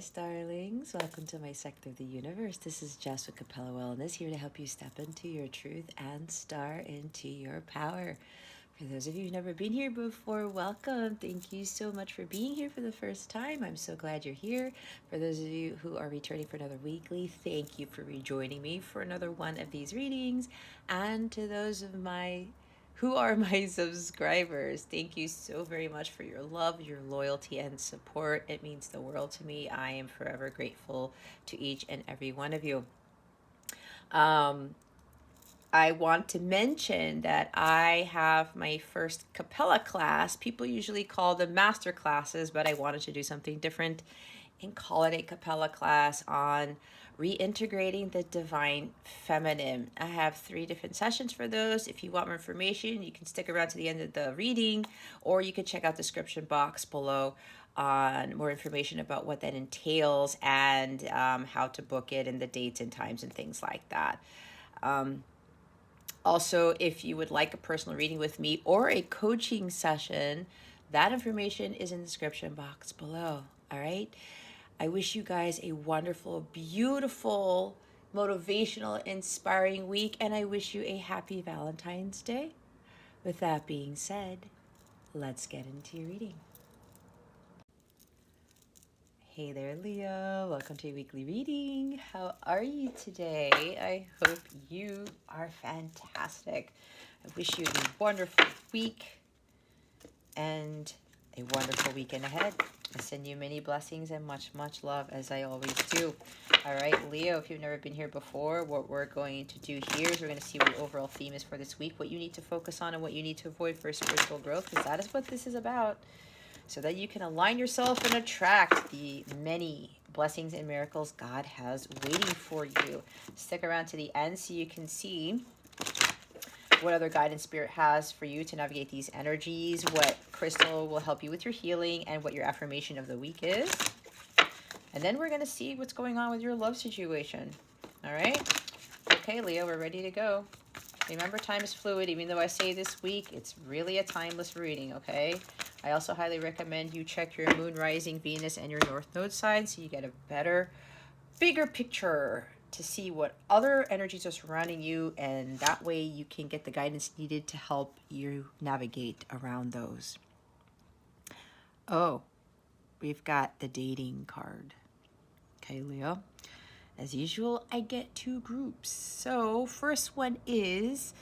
guys, darlings. Welcome to my sector of the universe. This is Jess with Capella Wellness, here to help you step into your truth and star into your power. For those of you who've never been here before, welcome. Thank you so much for being here for the first time. I'm so glad you're here. For those of you who are returning for another weekly, thank you for rejoining me for another one of these readings. And to those of my who are my subscribers, thank you so very much for your love, your loyalty, and support. It means the world to me. I am forever grateful to each and every one of you. I want to mention that I have my first Capella class. People usually call them master classes, but I wanted to do something different and call it a Capella class on reintegrating the divine feminine. I have 3 different sessions for those. If you want more information, you can stick around to the end of the reading, or you can check out the description box below on more information about what that entails and how to book it and the dates and times and things like that. Also, if you would like a personal reading with me or a coaching session, that information is in the description box below. All right. I wish you guys a wonderful, beautiful, motivational, inspiring week, and I wish you a happy Valentine's Day. With that being said, let's get into your reading. Hey there, Leo. Welcome to your weekly reading. How are you today? I hope you are fantastic. I wish you a wonderful week and a wonderful weekend ahead. I send you many blessings and much, much love, as I always do. All right, Leo, if you've never been here before, what we're going to do here is we're going to see what the overall theme is for this week, what you need to focus on and what you need to avoid for spiritual growth, because that is what this is about, so that you can align yourself and attract the many blessings and miracles God has waiting for you. Stick around to the end so you can see what other guidance spirit has for you to navigate these energies, what crystal will help you with your healing, and what your affirmation of the week is. And then we're going to see what's going on with your love situation. All right? Okay, Leo, we're ready to go. Remember, time is fluid. Even though I say this week, it's really a timeless reading, okay? I also highly recommend you check your moon, rising, Venus, and your north node signs so you get a better, bigger picture to see what other energies are surrounding you, and that way you can get the guidance needed to help you navigate around those. Oh, we've got the dating card. Okay, Leo. As usual, I get 2 groups. So first one is,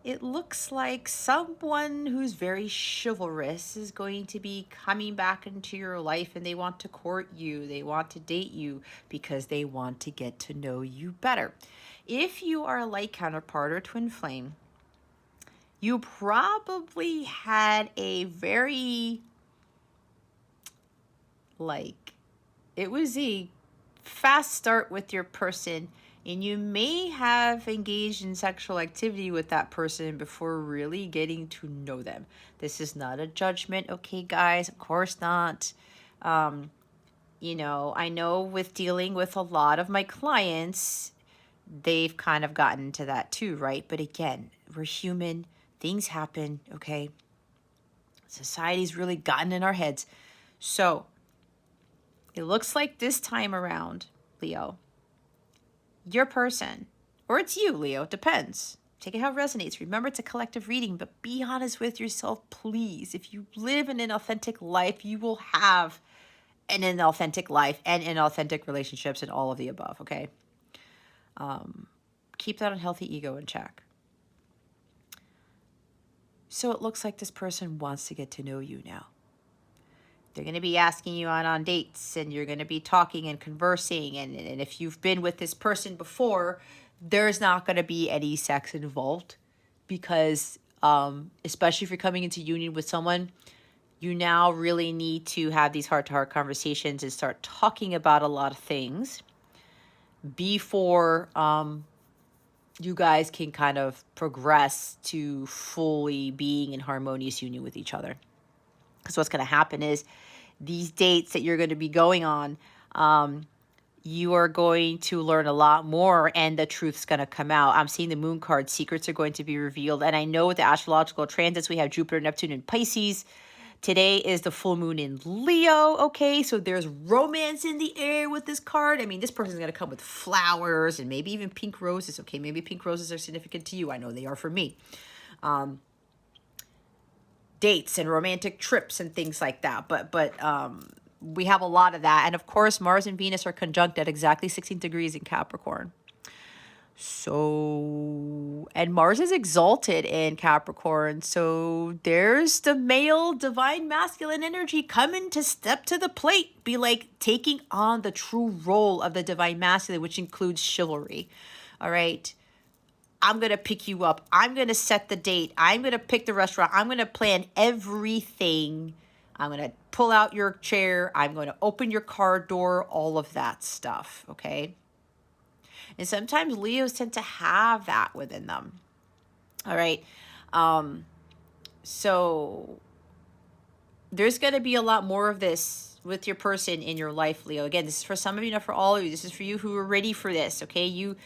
it looks like someone who's very chivalrous is going to be coming back into your life, and they want to court you. They want to date you because they want to get to know you better. If you are a light counterpart or twin flame, you probably had a very, it was a fast start with your person, and you may have engaged in sexual activity with that person before really getting to know them. This is not a judgment, okay, guys? Of course not. You know, I know with dealing with a lot of my clients, they've kind of gotten to that too, right? But again, we're human. Things happen, okay? Society's really gotten in our heads. So it looks like this time around, Leo, your person, or it's you, Leo, it depends. Take it how it resonates. Remember, it's a collective reading, but be honest with yourself, please. If you live in an authentic life, you will have an inauthentic life and inauthentic relationships and all of the above, okay? Keep that unhealthy ego in check. So it looks like this person wants to get to know you now. They're going to be asking you out on dates, and you're going to be talking and conversing. And if you've been with this person before, there's not going to be any sex involved because, especially if you're coming into union with someone, you now really need to have these heart-to-heart conversations and start talking about a lot of things before you guys can kind of progress to fully being in harmonious union with each other. Because what's going to happen is these dates that you're going to be going on, you are going to learn a lot more, and the truth's going to come out. I'm seeing the moon card. Secrets are going to be revealed. And I know with the astrological transits, we have Jupiter, Neptune, and Pisces. Today is the full moon in Leo, okay? So there's romance in the air with this card. I mean, this person's going to come with flowers and maybe even pink roses, okay? Maybe pink roses are significant to you. I know they are for me. Dates and romantic trips and things like that. But we have a lot of that. And of course, Mars and Venus are conjunct at exactly 16 degrees in Capricorn. So, and Mars is exalted in Capricorn. So there's the male divine masculine energy coming to step to the plate, be like taking on the true role of the divine masculine, which includes chivalry. All right. I'm going to pick you up. I'm going to set the date. I'm going to pick the restaurant. I'm going to plan everything. I'm going to pull out your chair. I'm going to open your car door, all of that stuff. Okay. And sometimes Leos tend to have that within them. All right. So there's going to be a lot more of this with your person in your life, Leo. Again, this is for some of you, not for all of you. This is for you who are ready for this. Okay. You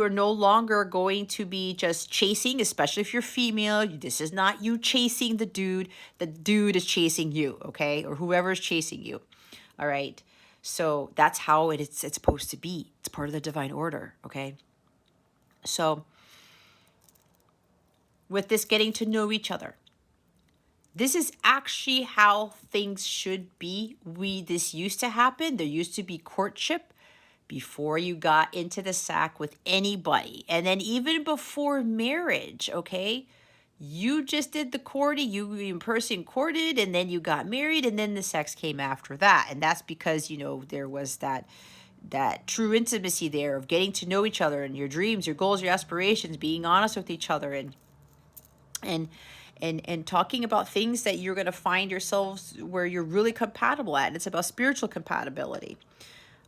are no longer going to be just chasing, especially if you're female. This is not you chasing the dude. The dude is chasing you. Okay. Or whoever is chasing you. All right. So that's how it's supposed to be. It's part of the divine order, okay? So with this getting to know each other, this is actually how things should be. This used to happen. There used to be courtship before you got into the sack with anybody. And then even before marriage, okay? You just did the courting, you in person courted, and then you got married, and then the sex came after that. And that's because, there was that true intimacy there of getting to know each other and your dreams, your goals, your aspirations, being honest with each other, and talking about things that you're going to find yourselves where you're really compatible at. And it's about spiritual compatibility.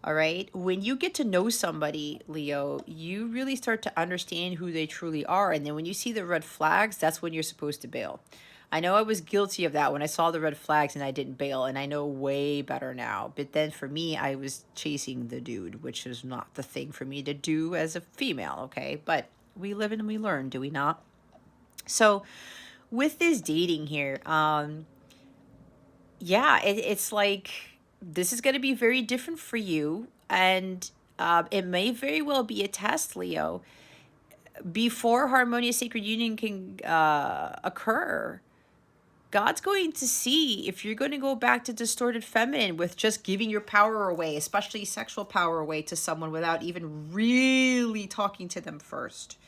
All right. When you get to know somebody, Leo, you really start to understand who they truly are. And then when you see the red flags, that's when you're supposed to bail. I know I was guilty of that when I saw the red flags and I didn't bail. And I know way better now. But then for me, I was chasing the dude, which is not the thing for me to do as a female. Okay. But we live and we learn, do we not? So with this dating here, it's like, this is going to be very different for you. And it may very well be a test, Leo. Before harmonious sacred union can occur, God's going to see if you're going to go back to distorted feminine with just giving your power away, especially sexual power away to someone without even really talking to them first.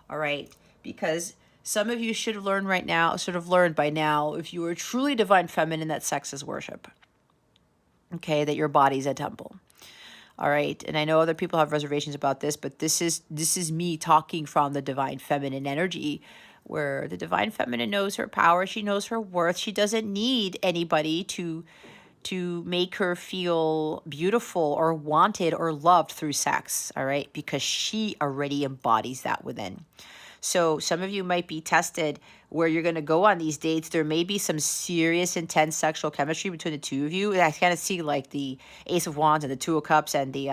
All right. Because some of you should have learned by now, if you are truly divine feminine, that sex is worship. Okay, that your body's a temple. All right. And I know other people have reservations about this, but this is me talking from the divine feminine energy, where the divine feminine knows her power. She knows her worth. She doesn't need anybody to make her feel beautiful or wanted or loved through sex. All right. Because she already embodies that within. So some of you might be tested where you're going to go on these dates. There may be some serious, intense sexual chemistry between the two of you. I kind of see like the Ace of Wands and the Two of Cups and the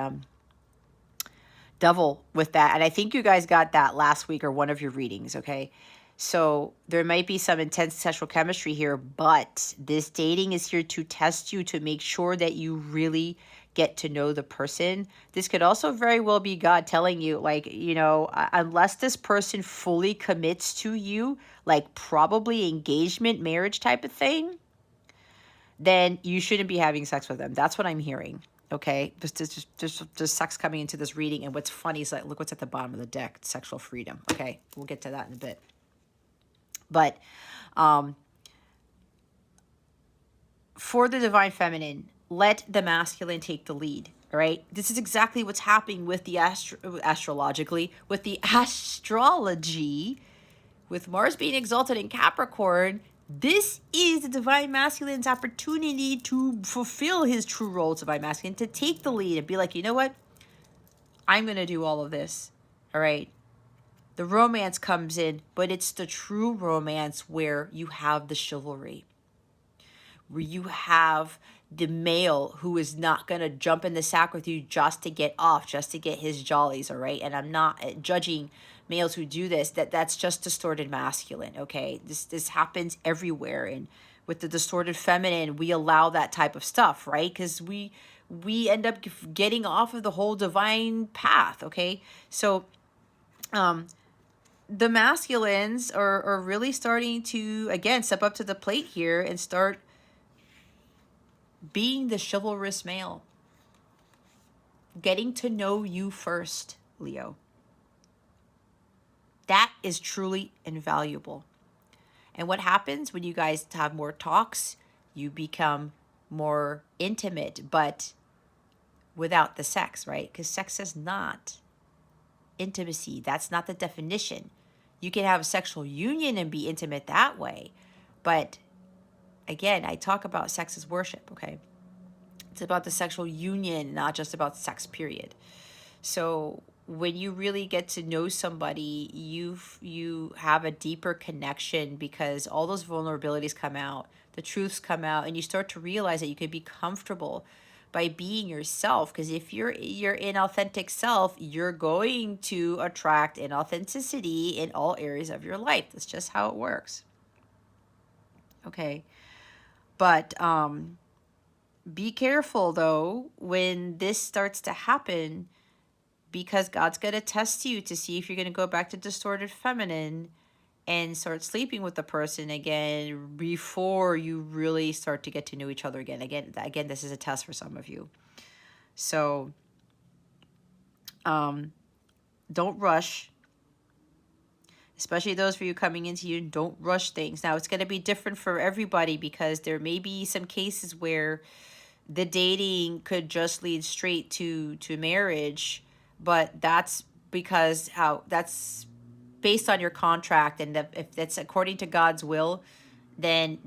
Devil with that. And I think you guys got that last week or one of your readings, okay? So there might be some intense sexual chemistry here, but this dating is here to test you, to make sure that you really get to know the person. This could also very well be God telling you, like, unless this person fully commits to you, like probably engagement, marriage type of thing, then you shouldn't be having sex with them. That's what I'm hearing. Okay, there's sex coming into this reading, and what's funny is, like, look what's at the bottom of the deck: sexual freedom. Okay, we'll get to that in a bit. But for the divine feminine, let the masculine take the lead. All right, this is exactly what's happening with the astrology, with Mars being exalted in Capricorn. This is the divine masculine's opportunity to fulfill his true role as divine masculine, to take the lead and be like, you know what? I'm going to do all of this. All right. The romance comes in, but it's the true romance where you have the chivalry, where you have the male who is not going to jump in the sack with you just to get off, just to get his jollies, all right? And I'm not judging males who do this. That's just distorted masculine, okay? This happens everywhere, and With the distorted feminine, we allow that type of stuff, right? Because we end up getting off of the whole divine path, okay? So the masculines are really starting to, again, step up to the plate here and start being the chivalrous male. Getting to know you first, Leo. That is truly invaluable. And what happens when you guys have more talks? You become more intimate, but without the sex, right? Because sex is not intimacy. That's not the definition. You can have a sexual union and be intimate that way. But again, I talk about sex as worship, okay? It's about the sexual union, not just about sex, period. So when you really get to know somebody, you have a deeper connection because all those vulnerabilities come out, the truths come out, and you start to realize that you can be comfortable by being yourself. Because if you're your inauthentic self, you're going to attract inauthenticity in all areas of your life. That's just how it works. Okay. But be careful though when this starts to happen, because God's going to test you to see if you're going to go back to distorted feminine and start sleeping with the person again before you really start to get to know each other again. Again, this is a test for some of you. So don't rush, especially those for you coming into you. Don't rush things. Now, it's going to be different for everybody because there may be some cases where the dating could just lead straight to marriage, but that's because that's based on your contract, and if that's according to God's will, then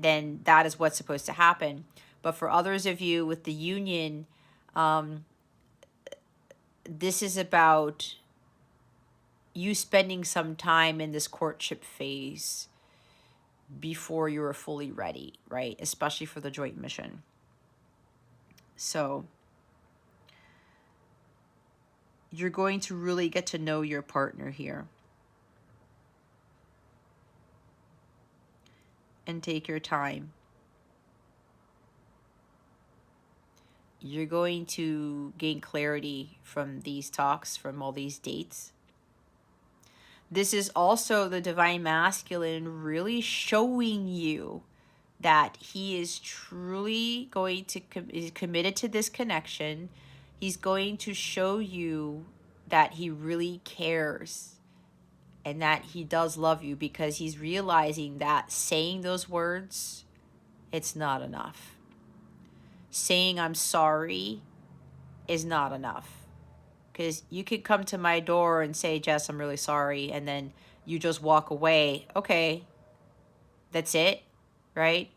that is what's supposed to happen. But for others of you with the union, this is about you spending some time in this courtship phase before you're fully ready, right? Especially for the joint mission. So you're going to really get to know your partner here. And take your time. You're going to gain clarity from these talks, from all these dates. This is also the divine masculine really showing you that he is truly going to is committed to this connection. He's going to show you that he really cares and that he does love you, because he's realizing that saying those words, it's not enough. Saying I'm sorry is not enough. Because you could come to my door and say, Jess, I'm really sorry, and then you just walk away. Okay, that's it, right?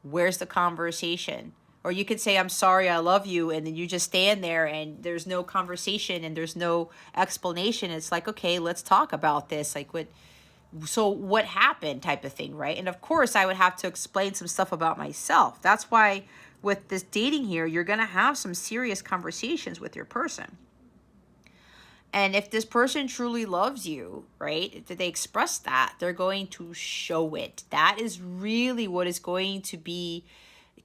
Where's the conversation? Or you could say, I'm sorry, I love you, and then you just stand there and there's no conversation and there's no explanation. It's like, okay, let's talk about this. Like, what happened type of thing, right? And of course, I would have to explain some stuff about myself. That's why with this dating here, you're going to have some serious conversations with your person. And if this person truly loves you, right, if they express that, they're going to show it. That is really what is going to be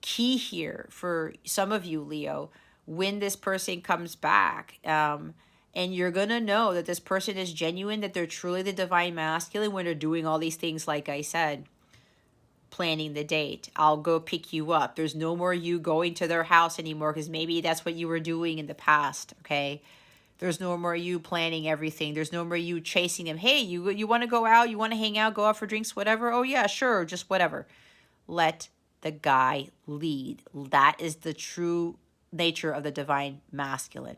key here for some of you, Leo, when this person comes back. And you're going to know that this person is genuine, that they're truly the divine masculine when they're doing all these things, like I said. Planning the date. I'll go pick you up. There's no more you going to their house anymore, because maybe that's what you were doing in the past, okay? There's no more you planning everything. There's no more you chasing them. Hey, you want to go out? You want to hang out, go out for drinks, whatever? Oh, yeah, sure, just whatever. Let the guy lead. That is the true nature of the divine masculine.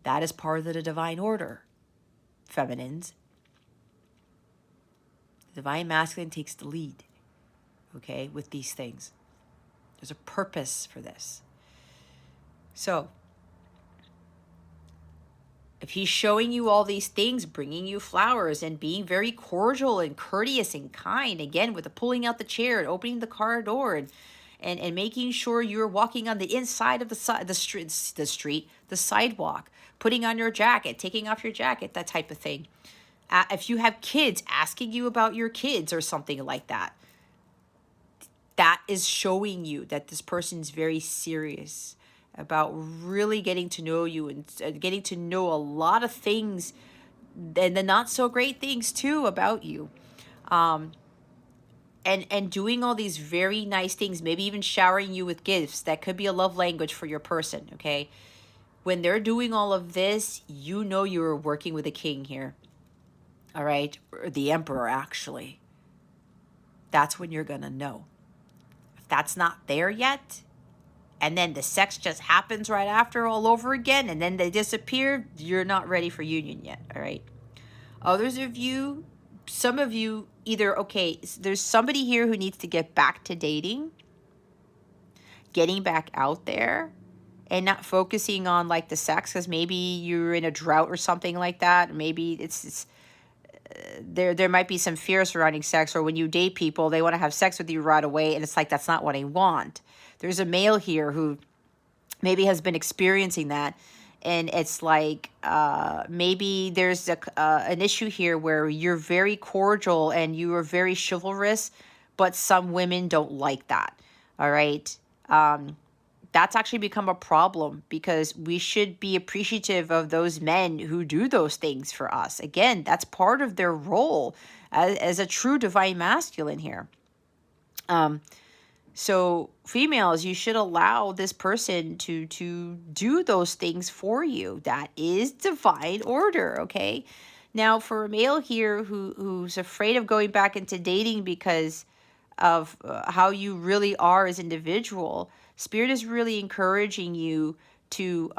That is part of the divine order, feminines. The divine masculine takes the lead, okay, with these things. There's a purpose for this. So, if he's showing you all these things, bringing you flowers and being very cordial and courteous and kind, again, with the pulling out the chair and opening the car door and making sure you're walking on the inside of the sidewalk, putting on your jacket, taking off your jacket, that type of thing. If you have kids, asking you about your kids or something like that. that is showing you that this person is very serious about really getting to know you and getting to know a lot of things and the not so great things too about you. Um, and doing all these very nice things, maybe even showering you with gifts. That could be a love language for your person, okay? When they're doing all of this, you know you're working with a king here, all right? Or the emperor, actually. That's when you're going to know. If that's not there yet, and then the sex just happens right after all over again, and then they disappear, you're not ready for union yet, all right? Others of you, some of you, either, okay, there's somebody here who needs to get back to dating, getting back out there, and not focusing on like the sex, because maybe you're in a drought or something like that. Maybe it's there might be some fear surrounding sex, or when you date people, they want to have sex with you right away, and it's like, that's not what I want. There's a male here who maybe has been experiencing that, and it's like maybe there's an issue here where you're very cordial and you are very chivalrous, but some women don't like that, all right? That's actually become a problem, because we should be appreciative of those men who do those things for us. Again, that's part of their role as a true divine masculine here. So females, you should allow this person to do those things for you. That is divine order, okay? Now, for a male here who's afraid of going back into dating because of how you really are as individual, Spirit is really encouraging you to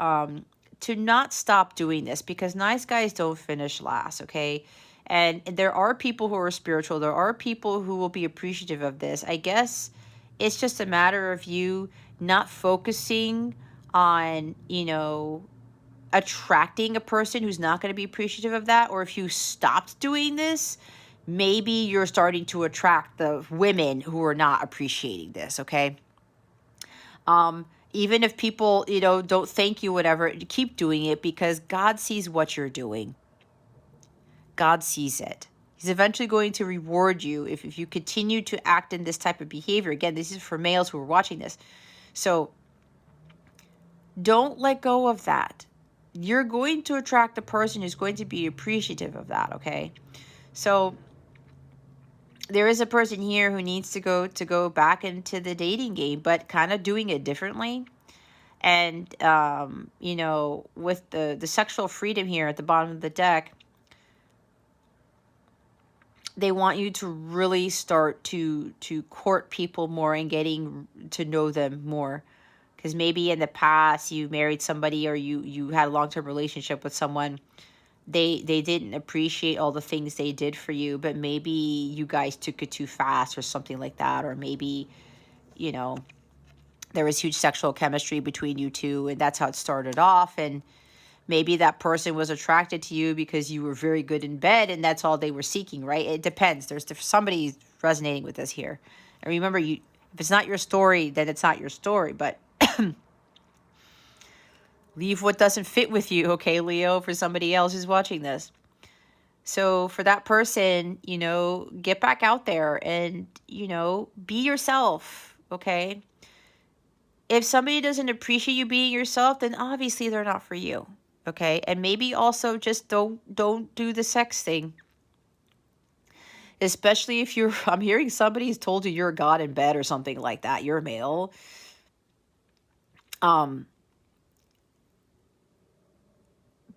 not stop doing this, because nice guys don't finish last, okay? And there are people who are spiritual. There are people who will be appreciative of this. I guess it's just a matter of you not focusing on, attracting a person who's not going to be appreciative of that. Or if you stopped doing this, maybe you're starting to attract the women who are not appreciating this, okay? Even if people, don't thank you, whatever, keep doing it, because God sees what you're doing. God sees it. He's eventually going to reward you if you continue to act in this type of behavior. Again, this is for males who are watching this. So don't let go of that. You're going to attract a person who's going to be appreciative of that, okay? So there is a person here who needs to go back into the dating game, but kind of doing it differently. And, with the sexual freedom here at the bottom of the deck, they want you to really start to court people more and getting to know them more. Because maybe in the past you married somebody, or you had a long-term relationship with someone. They didn't appreciate all the things they did for you, but maybe you guys took it too fast or something like that. Or maybe, there was huge sexual chemistry between you two, and that's how it started off. And maybe that person was attracted to you because you were very good in bed, and that's all they were seeking, right? It depends. There's somebody resonating with this here. And remember, if it's not your story, then it's not your story. But leave what doesn't fit with you, okay, Leo, for somebody else who's watching this. So for that person, get back out there and, be yourself, okay? If somebody doesn't appreciate you being yourself, then obviously they're not for you, okay? And maybe also just don't do the sex thing. Especially if I'm hearing somebody's told you you're a god in bed or something like that. You're a male.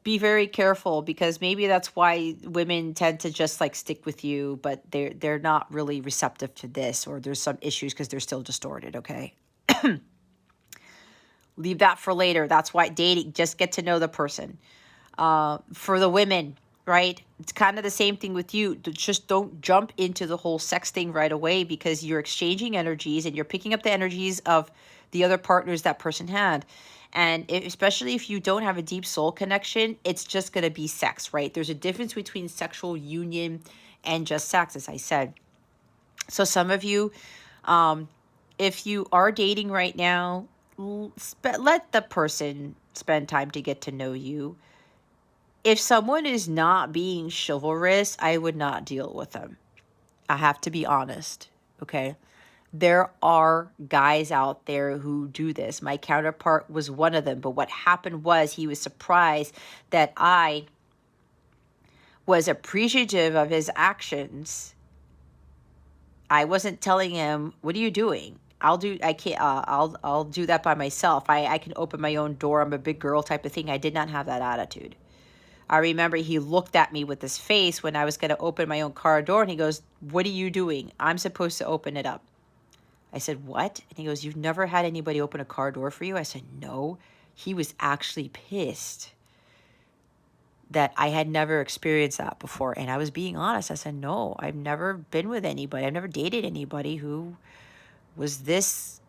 Be very careful, because maybe that's why women tend to just like stick with you, but they're not really receptive to this, or there's some issues because they're still distorted, okay? Leave that for later. That's why dating, just get to know the person. For the women, right? It's kind of the same thing with you. Just don't jump into the whole sex thing right away, because you're exchanging energies and you're picking up the energies of the other partners that person had. And especially if you don't have a deep soul connection, it's just going to be sex, right? There's a difference between sexual union and just sex, as I said. So some of you, if you are dating right now, let the person spend time to get to know you. If someone is not being chivalrous, I would not deal with them. I have to be honest, okay? There are guys out there who do this. My counterpart was one of them. But what happened was he was surprised that I was appreciative of his actions. I wasn't telling him, "What are you doing?" I can't, I'll do that by myself. I can open my own door. I'm a big girl type of thing. I did not have that attitude. I remember he looked at me with his face when I was going to open my own car door, and he goes, "What are you doing? I'm supposed to open it up." I said, "What?" And he goes, "You've never had anybody open a car door for you?" I said, "No." He was actually pissed that I had never experienced that before. And I was being honest. I said, "No, I've never been with anybody. I've never dated anybody who was this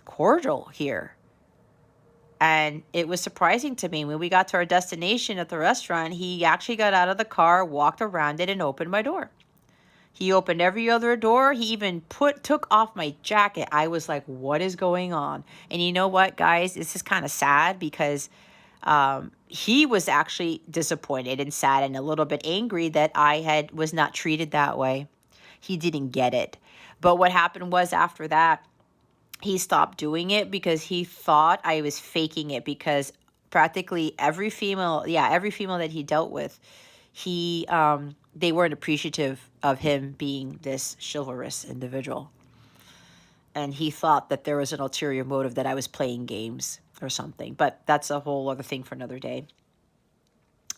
cordial here." And it was surprising to me. When we got to our destination at the restaurant, he actually got out of the car, walked around it, and opened my door. He opened every other door. He even took off my jacket. I was like, what is going on? And you know what, guys? This is kind of sad because he was actually disappointed and sad and a little bit angry that I was not treated that way. He didn't get it. But what happened was after that, he stopped doing it because he thought I was faking it, because practically every female that he dealt with, they weren't appreciative of him being this chivalrous individual. And he thought that there was an ulterior motive, that I was playing games or something. But that's a whole other thing for another day.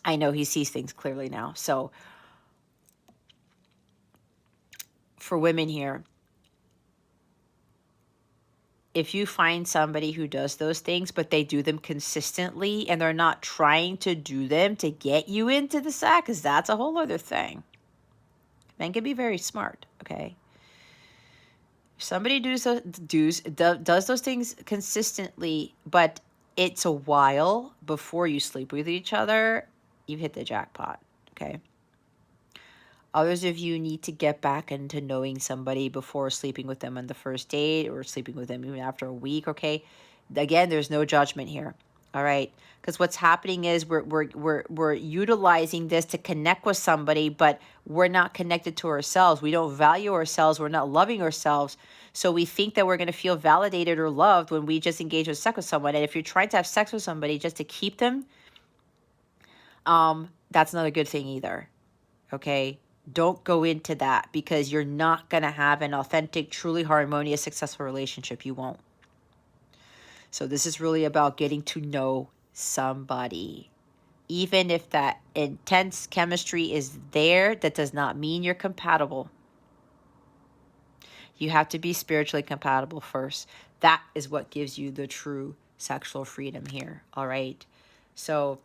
I know he sees things clearly now. So for women here, if you find somebody who does those things, but they do them consistently and they're not trying to do them to get you into the sack, because that's a whole other thing. Men can be very smart, okay? If somebody does those things consistently, but it's a while before you sleep with each other, you've hit the jackpot, okay? Others of you need to get back into knowing somebody before sleeping with them on the first date, or sleeping with them even after a week, okay? Again, there's no judgment here, all right? Because what's happening is we're utilizing this to connect with somebody, but we're not connected to ourselves. We don't value ourselves. We're not loving ourselves. So we think that we're going to feel validated or loved when we just engage with sex with someone. And if you're trying to have sex with somebody just to keep them, that's not a good thing either, okay? Don't go into that, because you're not going to have an authentic, truly harmonious, successful relationship. You won't. So this is really about getting to know somebody. Even if that intense chemistry is there, that does not mean you're compatible. You have to be spiritually compatible first. That is what gives you the true sexual freedom here, all right? So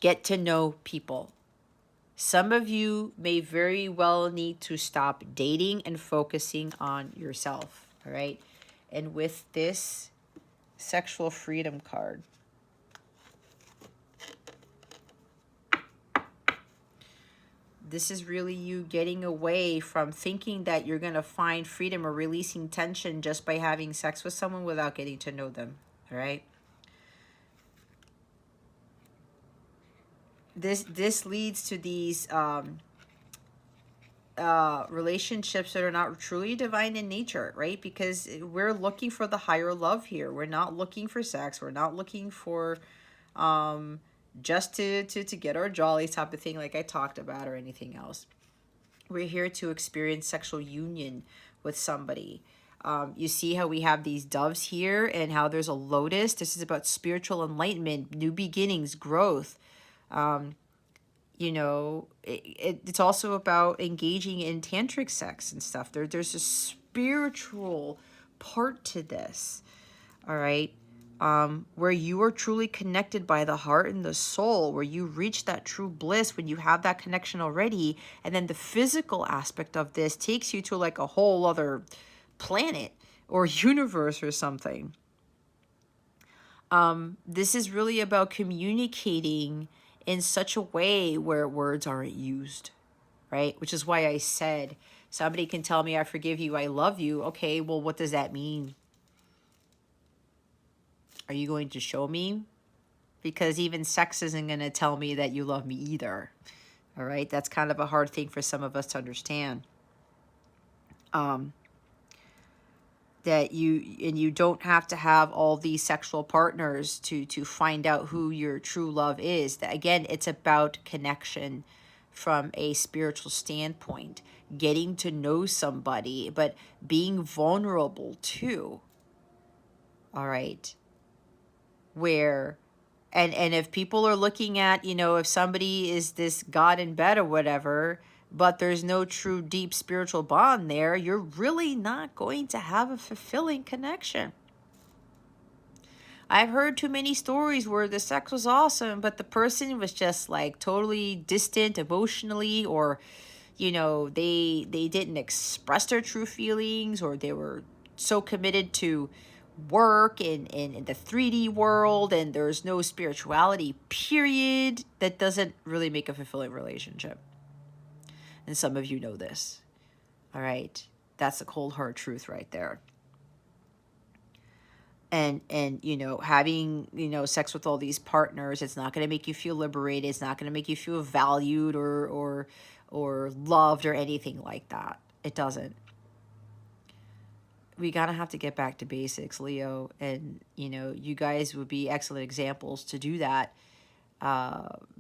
get to know people. Some of you may very well need to stop dating and focusing on yourself, all right? And with this sexual freedom card, this is really you getting away from thinking that you're going to find freedom or releasing tension just by having sex with someone without getting to know them, all right? This leads to these relationships that are not truly divine in nature, right? Because we're looking for the higher love here. We're not looking for sex. We're not looking for just to get our jollies type of thing like I talked about, or anything else. We're here to experience sexual union with somebody. You see how we have these doves here and how there's a lotus. This is about spiritual enlightenment, new beginnings, growth. You know, it's also about engaging in tantric sex and stuff. There's a spiritual part to this, all right? Where you are truly connected by the heart and the soul, where you reach that true bliss when you have that connection already. And then the physical aspect of this takes you to like a whole other planet or universe or something. This is really about communicating in such a way where words aren't used, right? Which is why I said, somebody can tell me, I forgive you, I love you. Okay, well, what does that mean? Are you going to show me? Because even sex isn't going to tell me that you love me either. All right, that's kind of a hard thing for some of us to understand. that you don't have to have all these sexual partners to find out who your true love is. That again, it's about connection from a spiritual standpoint, getting to know somebody, but being vulnerable too. All right. Where and if people are looking at, if somebody is this God in bed or whatever, but there's no true deep spiritual bond there, you're really not going to have a fulfilling connection. I've heard too many stories where the sex was awesome, but the person was just like totally distant emotionally, or they didn't express their true feelings, or they were so committed to work in the 3D world, and there's no spirituality, period. That doesn't really make a fulfilling relationship. And some of you know this. All right. That's the cold hard truth right there. And having sex with all these partners, it's not going to make you feel liberated. It's not going to make you feel valued or loved or anything like that. It doesn't. We gotta have to get back to basics, Leo, and you guys would be excellent examples to do that,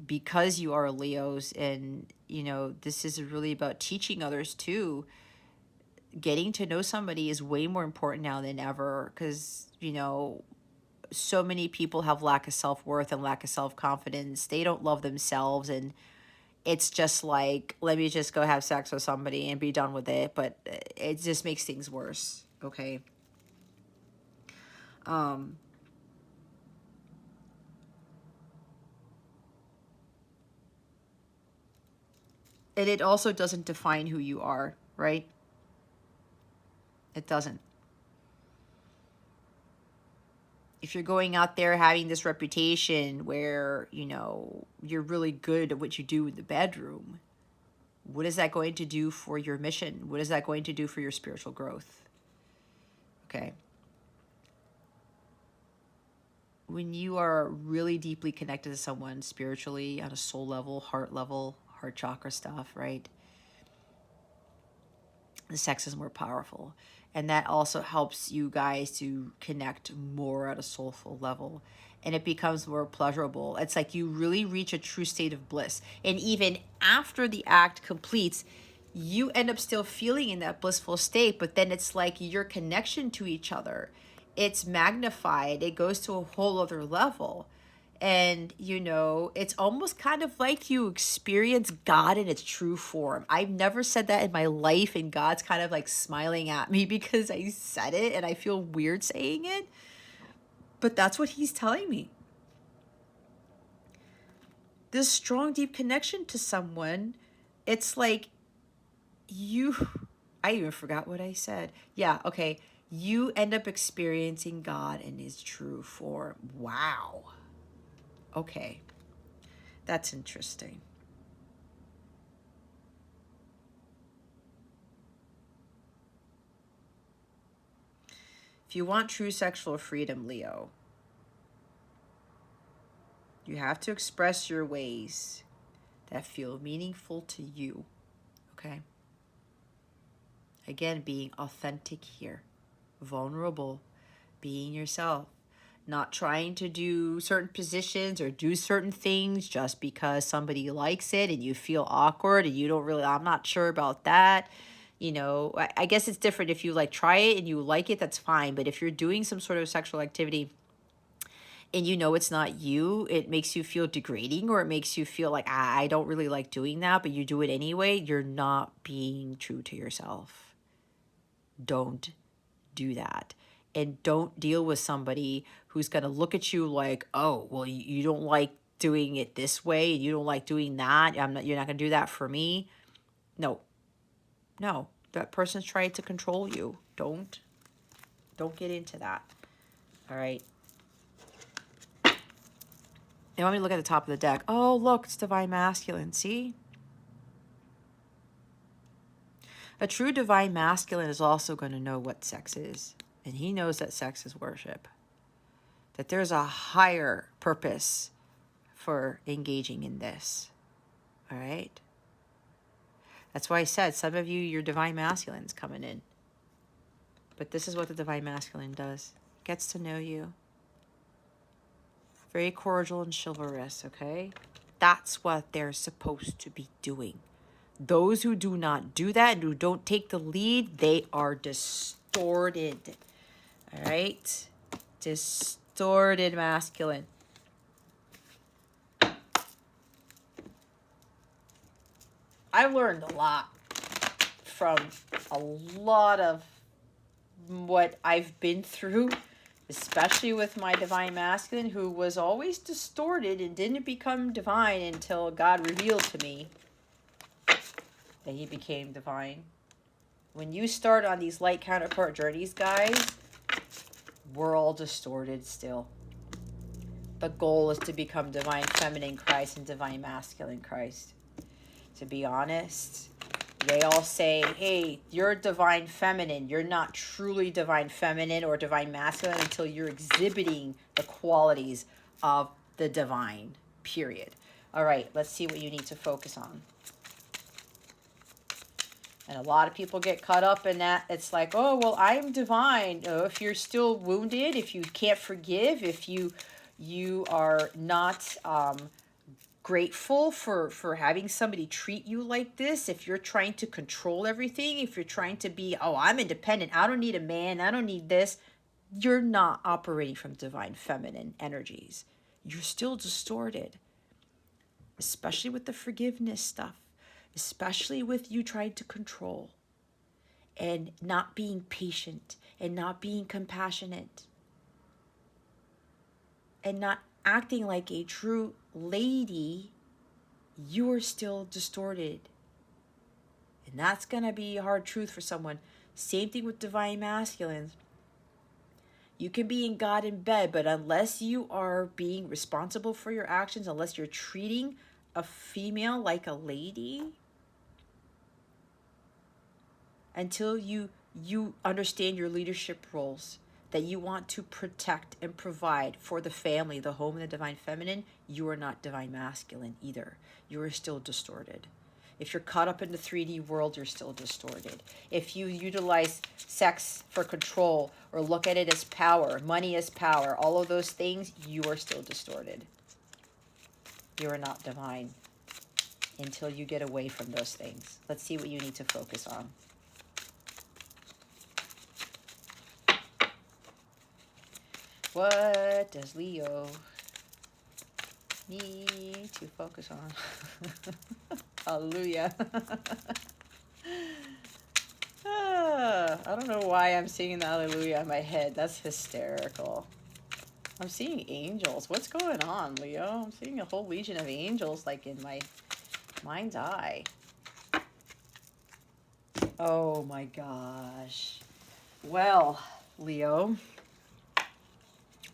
because you are Leos, and this is really about teaching others too. Getting to know somebody is way more important now than ever, because so many people have lack of self-worth and lack of self-confidence. They don't love themselves, and it's just like, let me just go have sex with somebody and be done with it. But it just makes things worse. Okay. And it also doesn't define who you are, right? It doesn't. If you're going out there having this reputation where, you're really good at what you do in the bedroom, what is that going to do for your mission? What is that going to do for your spiritual growth? Okay. When you are really deeply connected to someone spiritually on a soul level, heart chakra stuff, right? The sex is more powerful. And that also helps you guys to connect more at a soulful level. And it becomes more pleasurable. It's like you really reach a true state of bliss. And even after the act completes, you end up still feeling in that blissful state, but then it's like your connection to each other, it's magnified. It goes to a whole other level. And it's almost kind of like you experience God in its true form. I've never said that in my life, and God's kind of like smiling at me because I said it, and I feel weird saying it, but that's what he's telling me. This strong deep connection to someone, it's like I even forgot what I said. Yeah, okay. You end up experiencing God in his true form. Wow. Okay. That's interesting. If you want true sexual freedom, Leo, you have to express your ways that feel meaningful to you. Okay? Again, being authentic here, vulnerable, being yourself, not trying to do certain positions or do certain things just because somebody likes it and you feel awkward and you don't really, I'm not sure about that. I guess it's different if you like try it and you like it, that's fine. But if you're doing some sort of sexual activity and it's not you, it makes you feel degrading, or it makes you feel like, I don't really like doing that, but you do it anyway, you're not being true to yourself. Don't do that. And don't deal with somebody who's going to look at you like, oh, well, you don't like doing it this way, and you don't like doing that. You're not going to do that for me. No. That person's trying to control you. Don't get into that. All right. They want me to look at the top of the deck. Oh, look, it's divine masculine. See? A true divine masculine is also going to know what sex is. And he knows that sex is worship. That there's a higher purpose for engaging in this. All right? That's why I said some of you, your divine masculine's coming in. But this is what the divine masculine does. Gets to know you. Very cordial and chivalrous, okay? That's what they're supposed to be doing. Those who do not do that and who don't take the lead, they are distorted. All right? Distorted masculine. I've learned a lot from a lot of what I've been through, especially with my divine masculine, who was always distorted and didn't become divine until God revealed to me that he became divine. When you start on these light counterpart journeys, guys, we're all distorted still. The goal is to become divine feminine Christ and divine masculine Christ. To be honest, they all say, hey, you're divine feminine. You're not truly divine feminine or divine masculine until you're exhibiting the qualities of the divine, period. All right, let's see what you need to focus on. And a lot of people get caught up in that. It's like, oh, well, I'm divine. Oh, if you're still wounded, if you can't forgive, if you are not grateful for having somebody treat you like this, if you're trying to control everything, if you're trying to be, oh, I'm independent, I don't need a man, I don't need this, you're not operating from divine feminine energies. You're still distorted, especially with the forgiveness stuff, especially with you trying to control and not being patient and not being compassionate and not acting like a true lady. You are still distorted. And that's going to be a hard truth for someone. Same thing with divine masculines. You can be in God in bed, but unless you are being responsible for your actions, unless you're treating a female like a lady, until you understand your leadership roles, that you want to protect and provide for the family, the home, and the divine feminine, you are not divine masculine either. You are still distorted. If you're caught up in the 3D world, you're still distorted. If you utilize sex for control or look at it as power, money as power, all of those things, you are still distorted. You are not divine until you get away from those things. Let's see what you need to focus on. What does Leo need to focus on? Hallelujah. I don't know why I'm singing the hallelujah in my head. That's hysterical. I'm seeing angels. What's going on, Leo? I'm seeing a whole legion of angels like in my mind's eye. Oh my gosh. Well, Leo,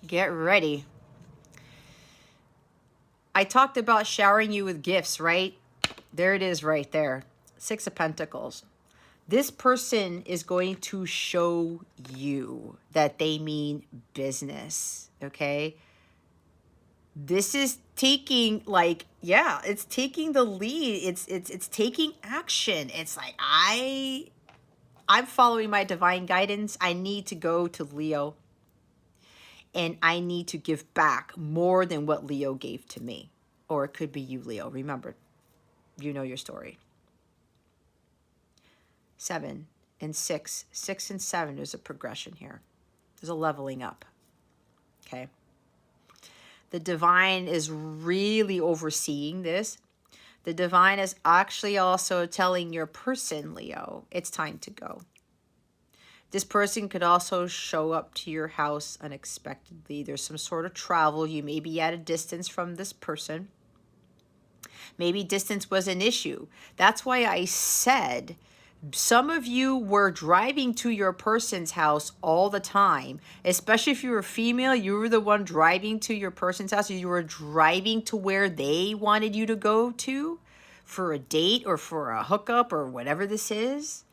get ready. I talked about showering you with gifts, right? There it is right there. 6 of Pentacles. This person is going to show you that they mean business, okay? This is taking, like, yeah, it's taking the lead. It's taking action. It's like, I'm following my divine guidance. I need to go to Leo. And I need to give back more than what Leo gave to me. Or it could be you, Leo. Remember, you know your story. 7 and 6. 6 and 7, there's a progression here. There's a leveling up. Okay. The divine is really overseeing this. The divine is actually also telling your person, Leo, it's time to go. This person could also show up to your house unexpectedly. There's some sort of travel. You may be at a distance from this person. Maybe distance was an issue. That's why I said some of you were driving to your person's house all the time, especially if you were female. You were the one driving to your person's house. You were driving to where they wanted you to go to for a date or for a hookup or whatever this is.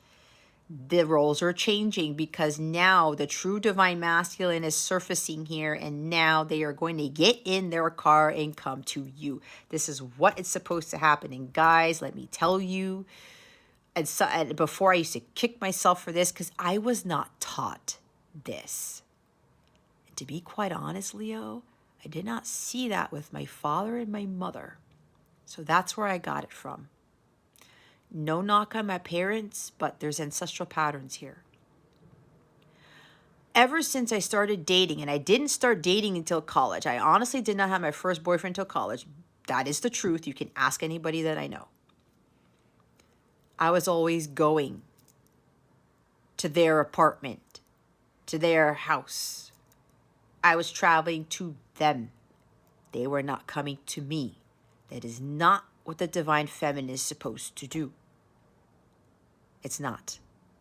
The roles are changing because now the true divine masculine is surfacing here, and now they are going to get in their car and come to you. This is what is supposed to happen. And guys, let me tell you, and before I used to kick myself for this because I was not taught this. And to be quite honest, Leo, I did not see that with my father and my mother. So that's where I got it from. No knock on my parents, but there's ancestral patterns here. Ever since I started dating, and I didn't start dating until college. I honestly did not have my first boyfriend until college. That is the truth. You can ask anybody that I know. I was always going to their apartment, to their house. I was traveling to them. They were not coming to me. That is not what the divine feminine is supposed to do. It's not,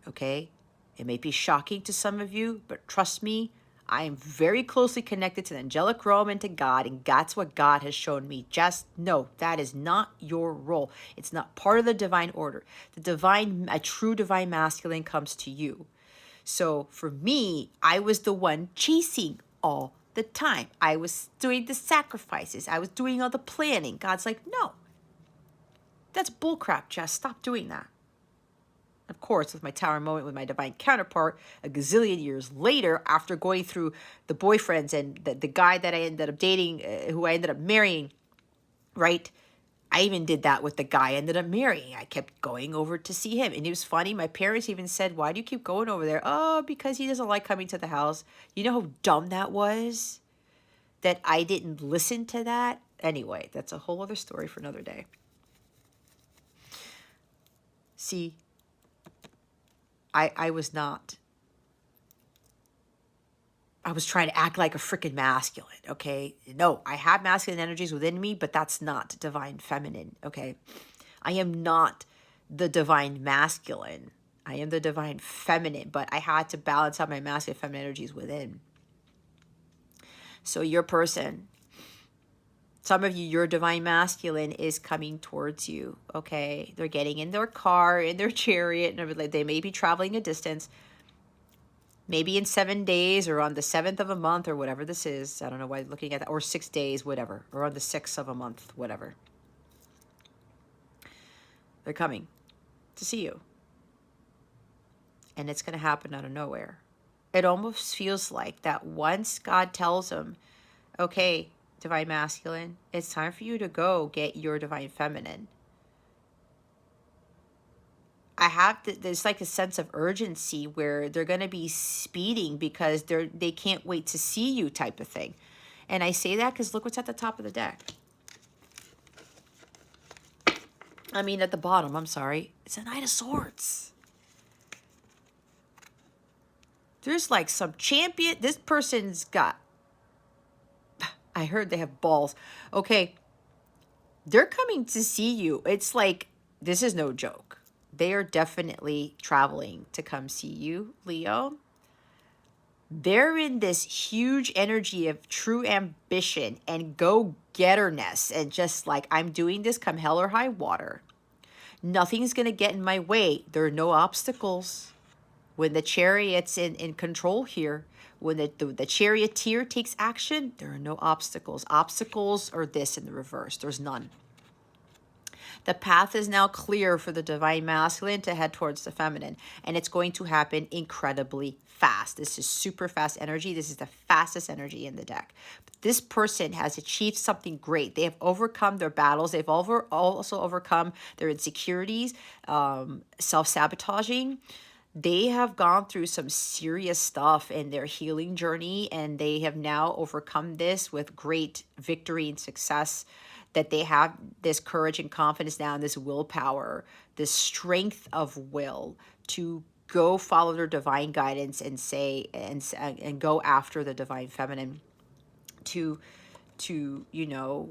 okay? It may be shocking to some of you, but trust me, I am very closely connected to the angelic realm and to God, and that's what God has shown me. Just know that is not your role. It's not part of the divine order. A true divine masculine comes to you. So for me, I was the one chasing all the time. I was doing the sacrifices. I was doing all the planning. God's like, no, that's bullcrap, Jess. Stop doing that. Of course, with my tower moment with my divine counterpart, a gazillion years later, after going through the boyfriends and the guy that I ended up dating, who I ended up marrying, right? I even did that with the guy I ended up marrying. I kept going over to see him. And it was funny. My parents even said, why do you keep going over there? Oh, because he doesn't like coming to the house. You know how dumb that was? That I didn't listen to that? Anyway, that's a whole other story for another day. See, I was not. I was trying to act like a freaking masculine, okay? No, I have masculine energies within me, but that's not divine feminine, okay? I am not the divine masculine. I am the divine feminine, but I had to balance out my masculine feminine energies within. So your person, some of you, your divine masculine is coming towards you, okay? They're getting in their car, in their chariot, and they may be traveling a distance, maybe in 7 days or on the 7th of a month or whatever this is. I don't know why I'm looking at that. Or 6 days, whatever. Or on the 6th of a month, whatever. They're coming to see you. And it's going to happen out of nowhere. It almost feels like that once God tells them, okay, divine masculine, it's time for you to go get your divine feminine. I have there's like a sense of urgency where they're going to be speeding because they can't wait to see you type of thing. And I say that because look what's at the top of the deck. I mean, at the bottom, I'm sorry. It's a Knight of Swords. There's like some champion. This person's got, I heard they have balls. Okay. They're coming to see you. It's like, this is no joke. They are definitely traveling to come see you, Leo. They're in this huge energy of true ambition and go-getterness and just like, I'm doing this come hell or high water. Nothing's going to get in my way. There are no obstacles. When the chariot's in control here, when the charioteer takes action, there are no obstacles. Obstacles are this in the reverse. There's none. The path is now clear for the divine masculine to head towards the feminine, and it's going to happen incredibly fast. This is super fast energy. This is the fastest energy in the deck. But this person has achieved something great. They have overcome their battles. They've also overcome their insecurities, self-sabotaging. They have gone through some serious stuff in their healing journey, and they have now overcome this with great victory and success. That they have this courage and confidence now, and this willpower, this strength of will to go follow their divine guidance and say and go after the divine feminine. To you know,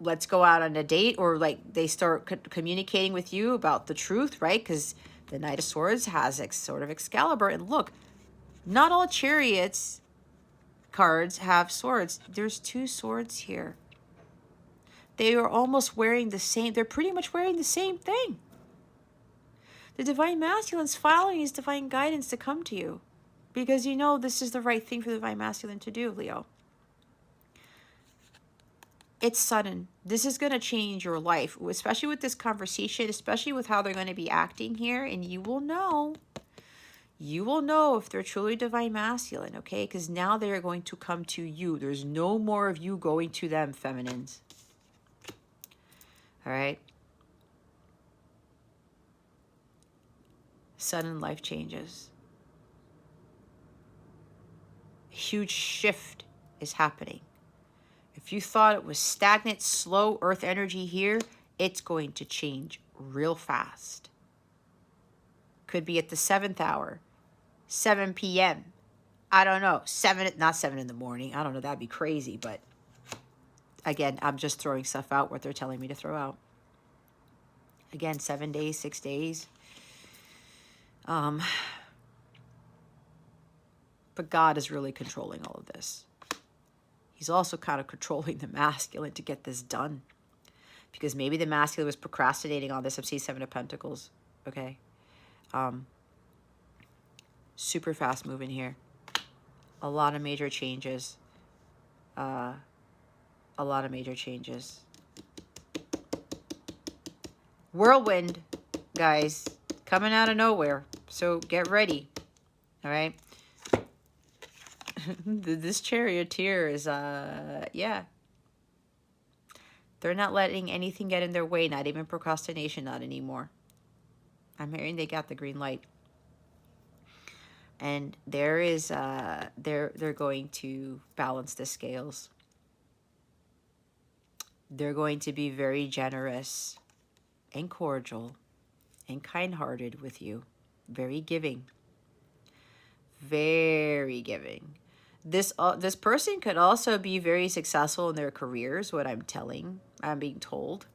let's go out on a date, or like they start communicating with you about the truth, right? Because the Knight of Swords has sort of Excalibur, and look, not all chariots cards have swords. There's 2 swords here. They are almost wearing the same, they're pretty much wearing the same thing. The divine masculine is following his divine guidance to come to you. Because you know this is the right thing for the divine masculine to do, Leo. It's sudden. This is going to change your life, especially with this conversation, especially with how they're going to be acting here. And you will know. You will know if they're truly divine masculine, okay? Because now they're going to come to you. There's no more of you going to them, feminines. All right? Sudden life changes. A huge shift is happening. If you thought it was stagnant, slow earth energy here, it's going to change real fast. Could be at the 7th hour, 7 p.m. I don't know, not 7 in the morning. I don't know, that'd be crazy. But again, I'm just throwing stuff out, what they're telling me to throw out. Again, 7 days, 6 days. But God is really controlling all of this. He's also kind of controlling the masculine to get this done. Because maybe the masculine was procrastinating on this. I'm seeing 7 of Pentacles. Okay. Super fast moving here. A lot of major changes. A lot of major changes. Whirlwind, guys. Coming out of nowhere. So get ready. All right. This charioteer is, yeah. They're not letting anything get in their way. Not even procrastination, not anymore. I'm hearing they got the green light. And there is, they're going to balance the scales. They're going to be very generous and cordial and kind-hearted with you. Very giving. Very giving. This person could also be very successful in their careers, I'm being told.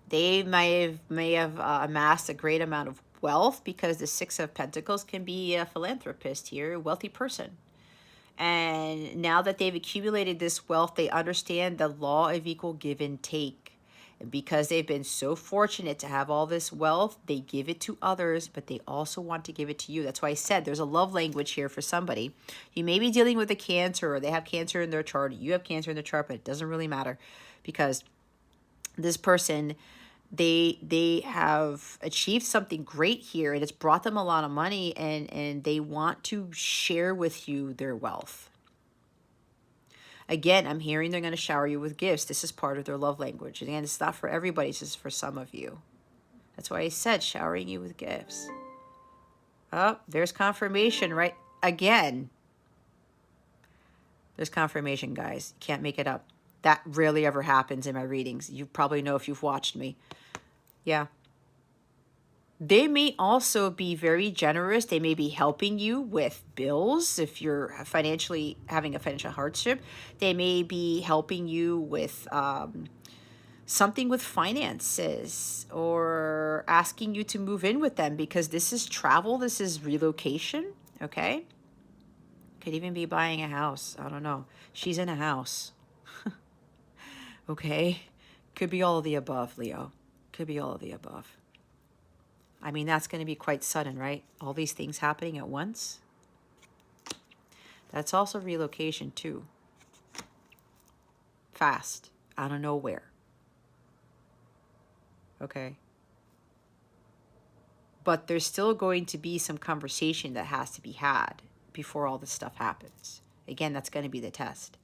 They may have amassed a great amount of wealth, because the 6 of Pentacles can be a philanthropist here, a wealthy person. And now that they've accumulated this wealth, they understand the law of equal give and take. And because they've been so fortunate to have all this wealth, they give it to others, but they also want to give it to you. That's why I said there's a love language here for somebody. You may be dealing with a Cancer, or they have Cancer in their chart. You have Cancer in the chart, but it doesn't really matter, because this person, they have achieved something great here, and it's brought them a lot of money, and they want to share with you their wealth. Again, I'm hearing they're going to shower you with gifts. This is part of their love language. Again, it's not for everybody. It's just for some of you. That's why I said showering you with gifts. Oh, there's confirmation, right? Again. There's confirmation, guys. Can't make it up. That rarely ever happens in my readings. You probably know if you've watched me. Yeah. They may also be very generous. They may be helping you with bills if you're financially having a financial hardship. They may be helping you with something with finances, or asking you to move in with them, because this is travel. This is relocation. Okay. Could even be buying a house. I don't know. She's in a house. Okay. Could be all of the above, Leo. Could be all of the above. I mean, that's going to be quite sudden, right? All these things happening at once. That's also relocation too. Fast, out of nowhere. Okay. But there's still going to be some conversation that has to be had before all this stuff happens. Again, that's going to be the test.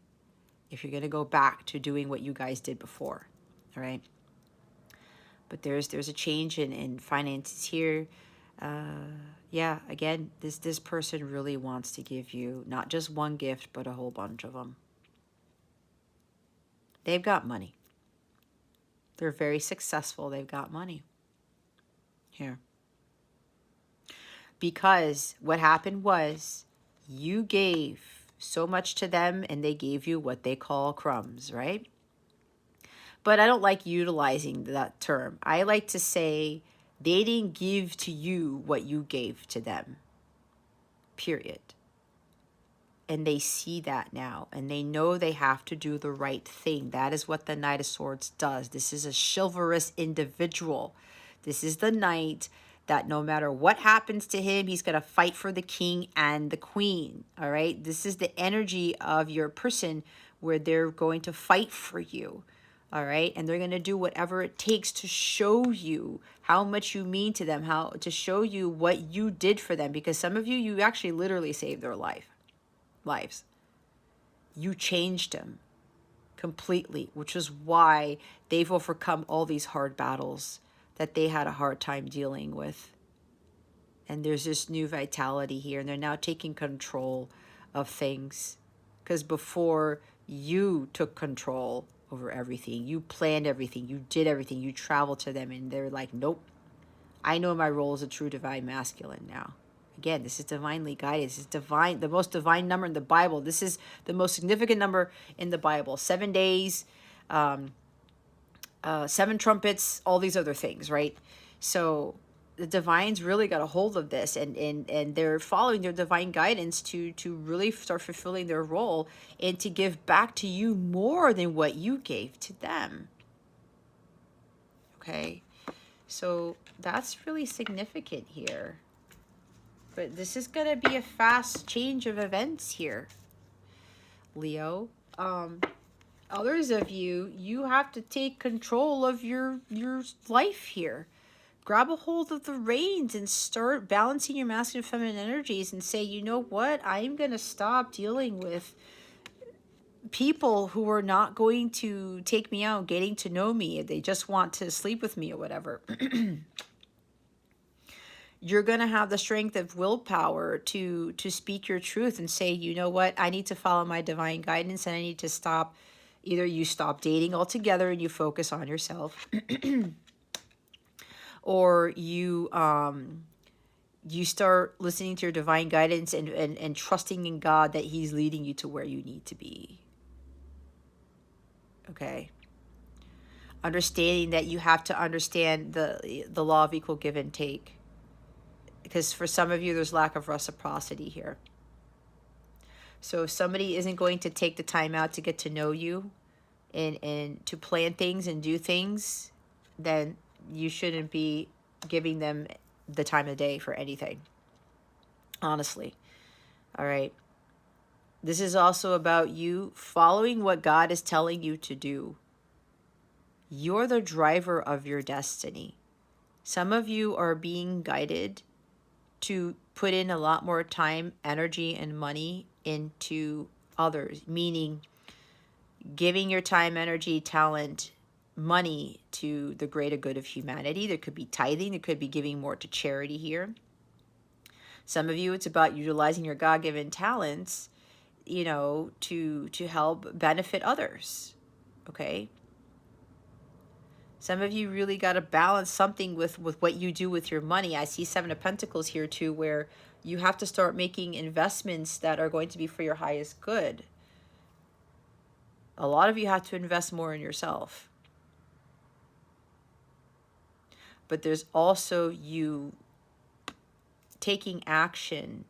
If you're going to go back to doing what you guys did before, all right? But there's a change in finances here. Yeah, again, this person really wants to give you not just one gift, but a whole bunch of them. They've got money. They're very successful. They've got money here. Because what happened was you gave so much to them, and they gave you what they call crumbs, right? But I don't like utilizing that term. I like to say they didn't give to you what you gave to them, period. And they see that now, and they know they have to do the right thing. That is what the Knight of Swords does. This is a chivalrous individual. This is the knight that no matter what happens to him, he's going to fight for the king and the queen, all right? This is the energy of your person where they're going to fight for you. All right. And they're going to do whatever it takes to show you how much you mean to them, how to show you what you did for them. Because some of you, you actually literally saved their lives. You changed them completely, which is why they've overcome all these hard battles that they had a hard time dealing with. And there's this new vitality here, and they're now taking control of things. Because before, you took control over everything. You planned everything. You did everything. You traveled to them, and they're like, nope. I know my role as a true divine masculine now. Again, this is divinely guided. This is divine, the most divine number in the Bible. This is the most significant number in the Bible. 7 days, 7 trumpets, all these other things, right? So the divines really got a hold of this, and they're following their divine guidance to really start fulfilling their role and to give back to you more than what you gave to them. Okay, so that's really significant here. But this is going to be a fast change of events here, Leo. Others of you, you have to take control of your life here. Grab a hold of the reins and start balancing your masculine and feminine energies and say, you know what? I'm going to stop dealing with people who are not going to take me out, getting to know me. They just want to sleep with me or whatever. You're going to have the strength of willpower to speak your truth and say, you know what, I need to follow my divine guidance, and I need to stop. Either you stop dating altogether and you focus on yourself, or you start listening to your divine guidance and trusting in God that he's leading you to where you need to be. Okay. Understanding that you have to understand the law of equal give and take. Because for some of you, there's lack of reciprocity here. So if somebody isn't going to take the time out to get to know you and to plan things and do things, then you shouldn't be giving them the time of day for anything. Honestly. All right. This is also about you following what God is telling you to do. You're the driver of your destiny. Some of you are being guided to put in a lot more time, energy, and money into others, meaning giving your time, energy, talent, money to the greater good of humanity. There could be tithing, there could be giving more to charity here. Some of you, it's about utilizing your God-given talents, you know, to help benefit others, okay? Some of you really got to balance something with what you do with your money. I see 7 of Pentacles here too, where you have to start making investments that are going to be for your highest good. A lot of you have to invest more in yourself. But there's also you taking action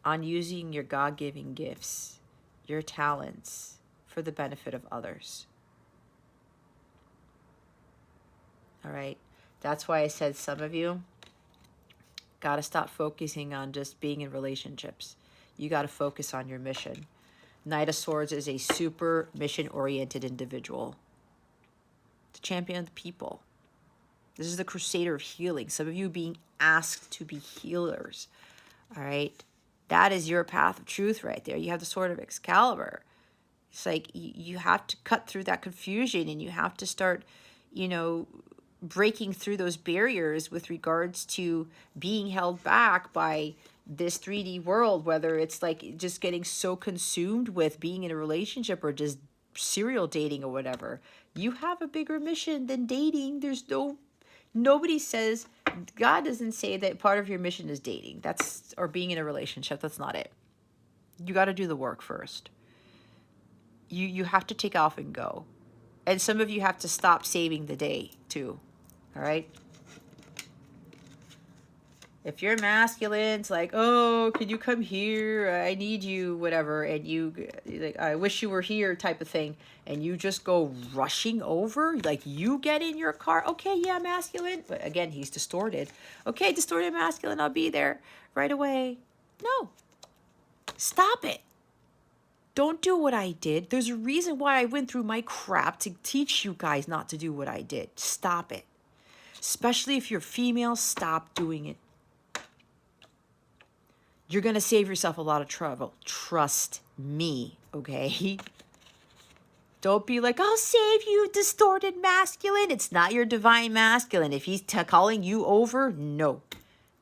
on using your God-given gifts, your talents, for the benefit of others. All right. That's why I said some of you got to stop focusing on just being in relationships. You got to focus on your mission. Knight of Swords is a super mission-oriented individual. The champion of the people. This is the crusader of healing. Some of you being asked to be healers. All right. That is your path of truth right there. You have the Sword of Excalibur. It's like you have to cut through that confusion, and you have to start, you know, breaking through those barriers with regards to being held back by this 3D world, whether it's like just getting so consumed with being in a relationship or just serial dating or whatever. You have a bigger mission than dating. There's nobody says, God doesn't say that part of your mission is dating. That's, or being in a relationship. That's not it. You got to do the work first. You have to take off and go. And some of you have to stop saving the day too. All right. If you're masculine, it's like, oh, can you come here? I need you, whatever. And you, like, I wish you were here type of thing. And you just go rushing over. Like, you get in your car. Okay, yeah, masculine. But again, he's distorted. Okay, distorted masculine, I'll be there right away. No. Stop it. Don't do what I did. There's a reason why I went through my crap to teach you guys not to do what I did. Stop it. Especially if you're female, stop doing it. You're going to save yourself a lot of trouble. Trust me, okay? Don't be like, I'll save you, distorted masculine. It's not your divine masculine. If he's calling you over, no.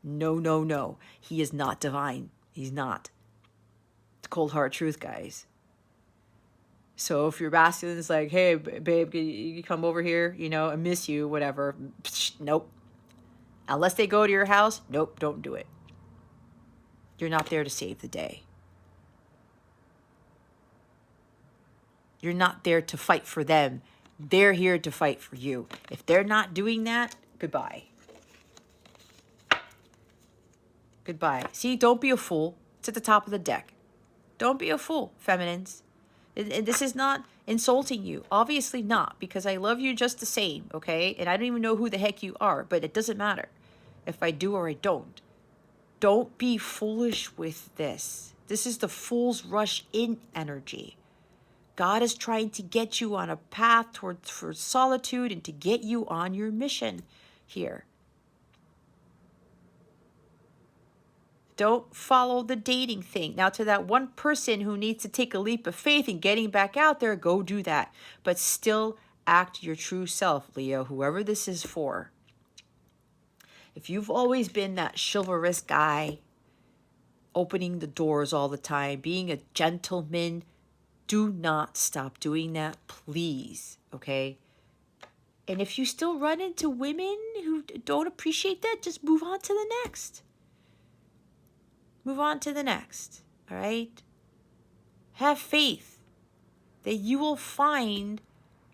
No, no, no. He is not divine. He's not. It's cold hard truth, guys. So if your masculine is like, hey, babe, you come over here, you know, I miss you, whatever. Psh, nope. Unless they go to your house, nope, don't do it. You're not there to save the day. You're not there to fight for them. They're here to fight for you. If they're not doing that, goodbye. Goodbye. See, don't be a fool. It's at the top of the deck. Don't be a fool, feminines. And this is not insulting you. Obviously not, because I love you just the same, okay? And I don't even know who the heck you are, but it doesn't matter if I do or I don't. Don't be foolish with this. This is the fool's rush in energy. God is trying to get you on a path for solitude and to get you on your mission here. Don't follow the dating thing. Now, to that one person who needs to take a leap of faith and getting back out there, go do that. But still act your true self, Leo, whoever this is for. If you've always been that chivalrous guy, opening the doors all the time, being a gentleman, do not stop doing that, please, okay? And if you still run into women who don't appreciate that, just move on to the next. Move on to the next, all right? Have faith that you will find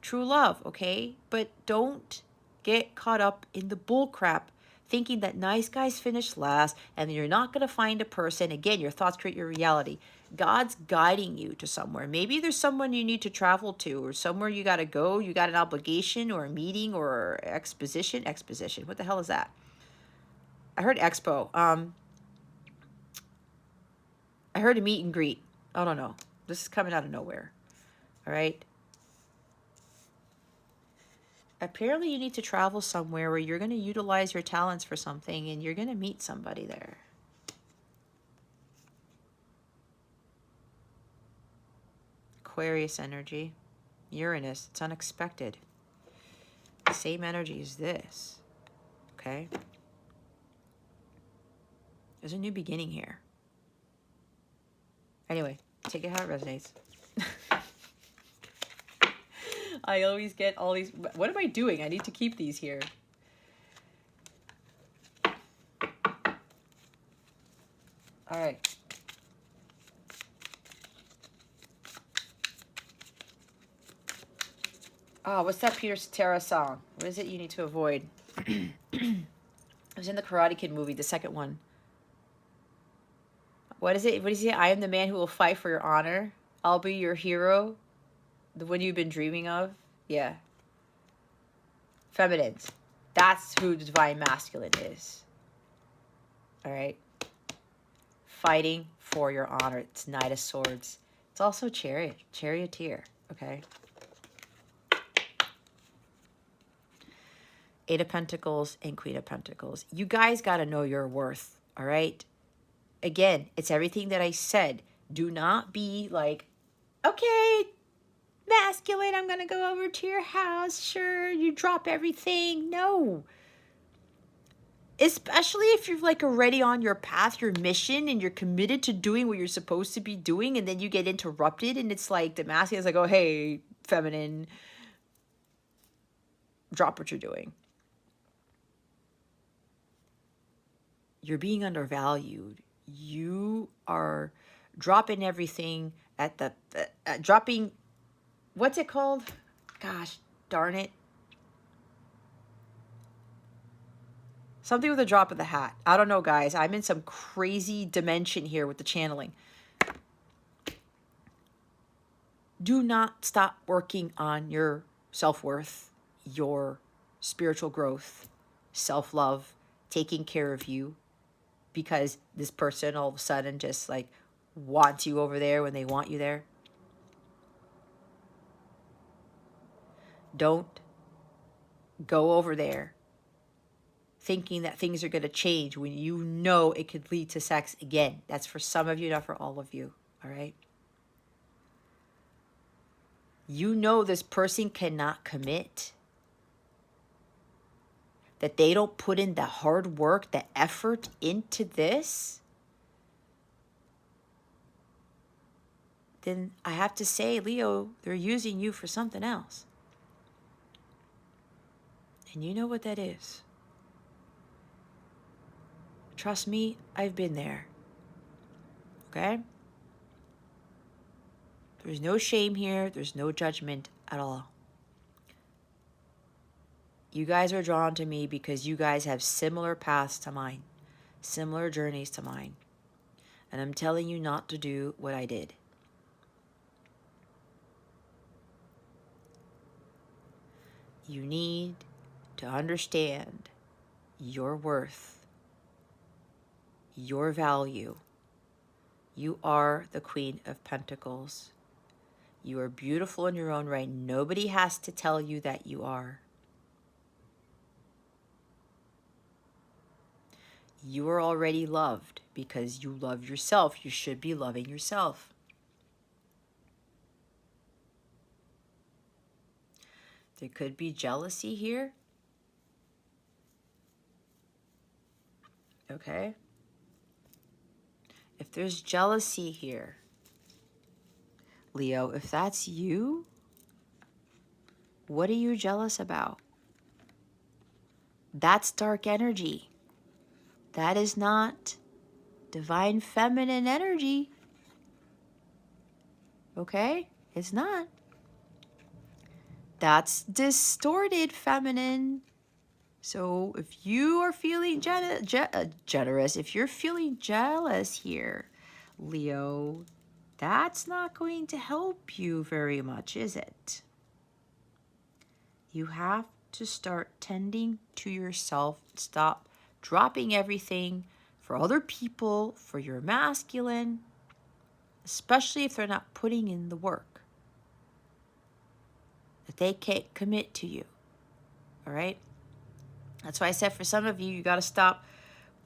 true love, okay? But don't get caught up in the bull crap thinking that nice guys finish last and you're not going to find a person. Again, your thoughts create your reality. God's guiding you to somewhere. Maybe there's someone you need to travel to or somewhere you got to go. You got an obligation or a meeting or exposition. What the hell is that? I heard expo. I heard a meet and greet. I don't know. This is coming out of nowhere. All right. Apparently you need to travel somewhere where you're going to utilize your talents for something and you're going to meet somebody there. Aquarius energy. Uranus. It's unexpected. Same energy as this. Okay. There's a new beginning here. Anyway, take it how it resonates. I always get all these. What am I doing? I need to keep these here. All right. Oh, what's that Peter Cetera song? What is it you need to avoid? It was in the Karate Kid movie, the second one. What is it? What is it? I am the man who will fight for your honor. I'll be your hero. The one you've been dreaming of. Yeah. Feminines. That's who the divine masculine is. All right. Fighting for your honor. It's Knight of Swords. It's also charioteer. Okay. Eight of Pentacles and Queen of Pentacles. You guys got to know your worth. All right. Again, it's everything that I said. Do not be like, okay, masculine, I'm going to go over to your house. Sure, you drop everything. No. Especially if you're like already on your path, your mission, and you're committed to doing what you're supposed to be doing, and then you get interrupted, and it's like the masculine is like, oh, hey, feminine, drop what you're doing. You're being undervalued. You are dropping everything at the dropping, what's it called? Gosh darn it. Something with a drop of the hat. I don't know, guys. I'm in some crazy dimension here with the channeling. Do not stop working on your self-worth, your spiritual growth, self-love, taking care of you, because this person all of a sudden just like wants you over there when they want you there. Don't go over there thinking that things are going to change when you know it could lead to sex again. That's for some of you, not for all of you. All right? You know this person cannot commit, that they don't put in the hard work, the effort into this, then I have to say, Leo, they're using you for something else. And you know what that is. Trust me, I've been there. Okay? There's no shame here. There's no judgment at all. You guys are drawn to me because you guys have similar paths to mine, similar journeys to mine. And I'm telling you not to do what I did. You need to understand your worth, your value. You are the Queen of Pentacles. You are beautiful in your own right. Nobody has to tell you that you are. You are already loved because you love yourself. You should be loving yourself. There could be jealousy here. Okay? If there's jealousy here, Leo, if that's you, what are you jealous about? That's dark energy. That is not divine feminine energy. Okay? It's not. That's distorted feminine. So if you are feeling generous, if you're feeling jealous here, Leo, that's not going to help you very much, is it? You have to start tending to yourself. Stop dropping everything for other people, for your masculine, especially if they're not putting in the work, that they can't commit to you. All right? That's why I said for some of you, you got to stop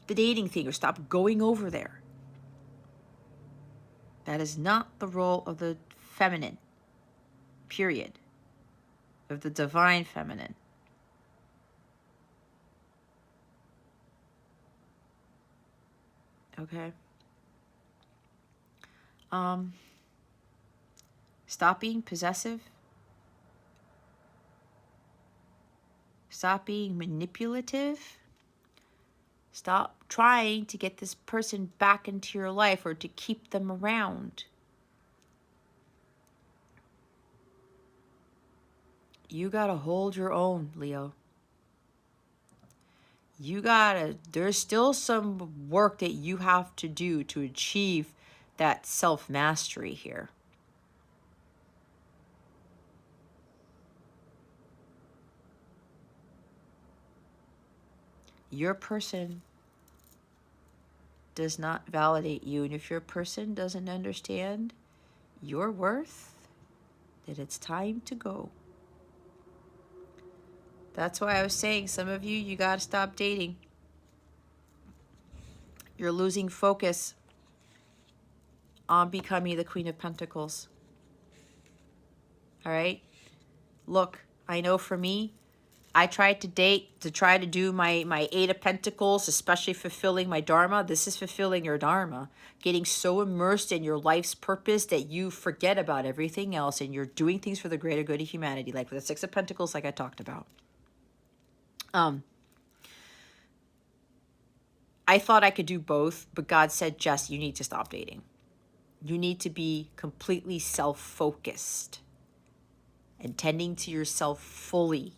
the dating thing or stop going over there. That is not the role of the feminine, period, of the divine feminine. Okay? Stop being possessive. Stop being manipulative. Stop trying to get this person back into your life or to keep them around. You gotta hold your own, Leo. There's still some work that you have to do to achieve that self-mastery here. Your person does not validate you. And if your person doesn't understand your worth, then it's time to go. That's why I was saying, some of you, you got to stop dating. You're losing focus on becoming the Queen of Pentacles. All right? Look, I know for me, I tried to date to try to do my Eight of Pentacles, especially fulfilling my Dharma. This is fulfilling your Dharma. Getting so immersed in your life's purpose that you forget about everything else and you're doing things for the greater good of humanity, like with the Six of Pentacles, like I talked about. I thought I could do both, but God said, Jess, you need to stop dating. You need to be completely self-focused and tending to yourself fully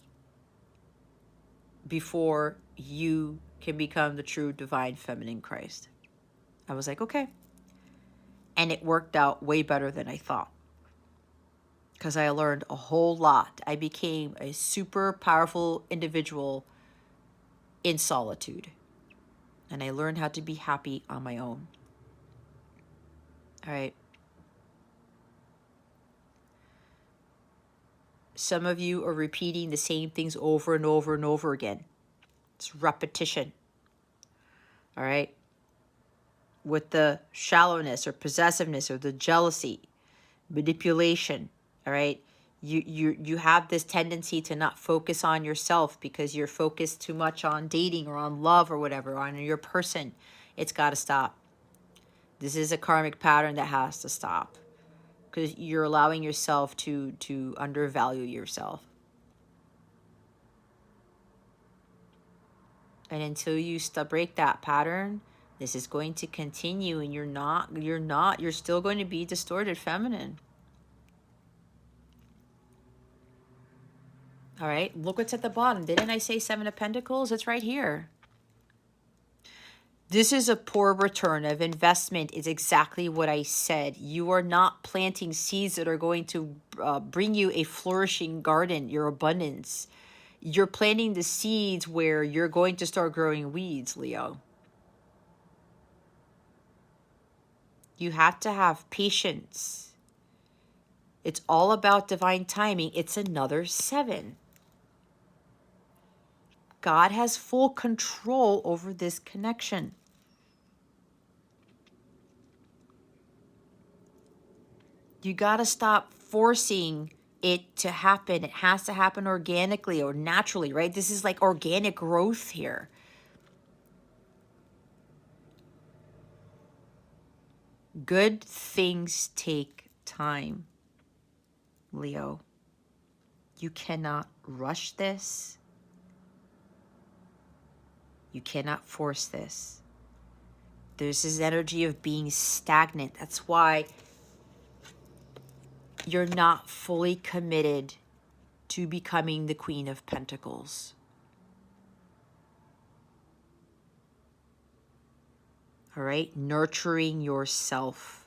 before you can become the true divine feminine Christ. I was like, okay. And it worked out way better than I thought, because I learned a whole lot. I became a super powerful individual in solitude. And I learned how to be happy on my own. All right. Some of you are repeating the same things over and over and over again. It's repetition. All right? With the shallowness or possessiveness or the jealousy, manipulation, all right? You have this tendency to not focus on yourself because you're focused too much on dating or on love or whatever, on your person. It's got to stop. This is a karmic pattern that has to stop because you're allowing yourself to undervalue yourself. And until you break that pattern, this is going to continue, and you're still going to be distorted feminine. All right, look what's at the bottom. Didn't I say Seven of Pentacles? It's right here. This is a poor return of investment is exactly what I said. You are not planting seeds that are going to bring you a flourishing garden, your abundance. You're planting the seeds where you're going to start growing weeds, Leo. You have to have patience. It's all about divine timing. It's another 7. God has full control over this connection. You got to stop forcing it to happen. It has to happen organically or naturally, right? This is like organic growth here. Good things take time, Leo. You cannot rush this. You cannot force this. There's this energy of being stagnant. That's why you're not fully committed to becoming the Queen of Pentacles. All right? Nurturing yourself.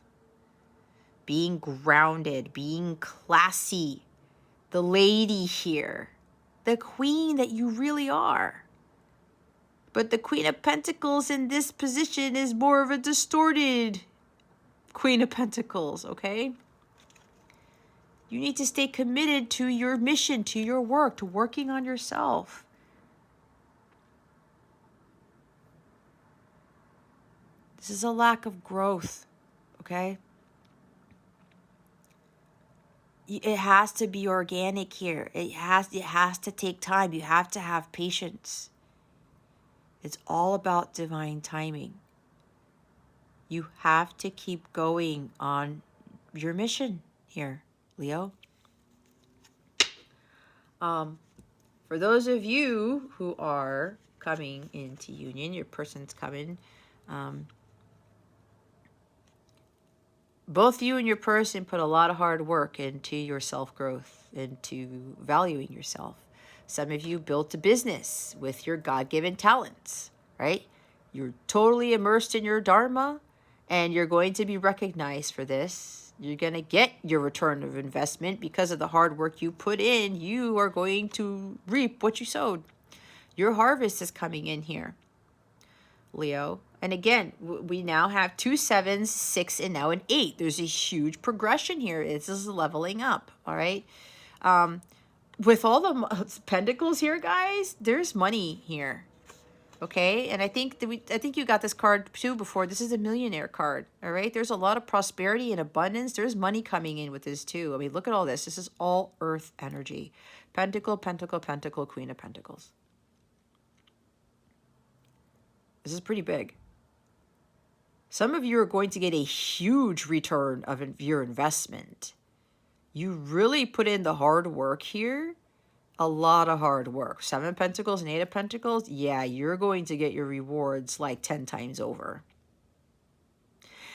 Being grounded. Being classy. The lady here. The queen that you really are. But the Queen of Pentacles in this position is more of a distorted Queen of Pentacles, okay? You need to stay committed to your mission, to your work, to working on yourself. This is a lack of growth, okay? It has to be organic here. It has to take time. You have to have patience. It's all about divine timing. You have to keep going on your mission here, Leo. For those of you who are coming into union, your person's coming, both you and your person put a lot of hard work into your self-growth, into valuing yourself. Some of you built a business with your God-given talents, right? You're totally immersed in your dharma, and you're going to be recognized for this. You're going to get your return of investment because of the hard work you put in. You are going to reap what you sowed. Your harvest is coming in here, Leo. And again, we now have 2 7s, 6, and now an 8. There's a huge progression here. This is leveling up, all right? With all the pentacles here, guys, there's money here, okay? And I think you got this card too before. This is a millionaire card, all right? There's a lot of prosperity and abundance. There's money coming in with this too. I mean, look at all this. This is all earth energy. Pentacle, pentacle, pentacle, Queen of Pentacles. This is pretty big. Some of you are going to get a huge return of your investment. You really put in the hard work here. A lot of hard work. 7 of Pentacles and 8 of Pentacles. Yeah, you're going to get your rewards like 10 times over.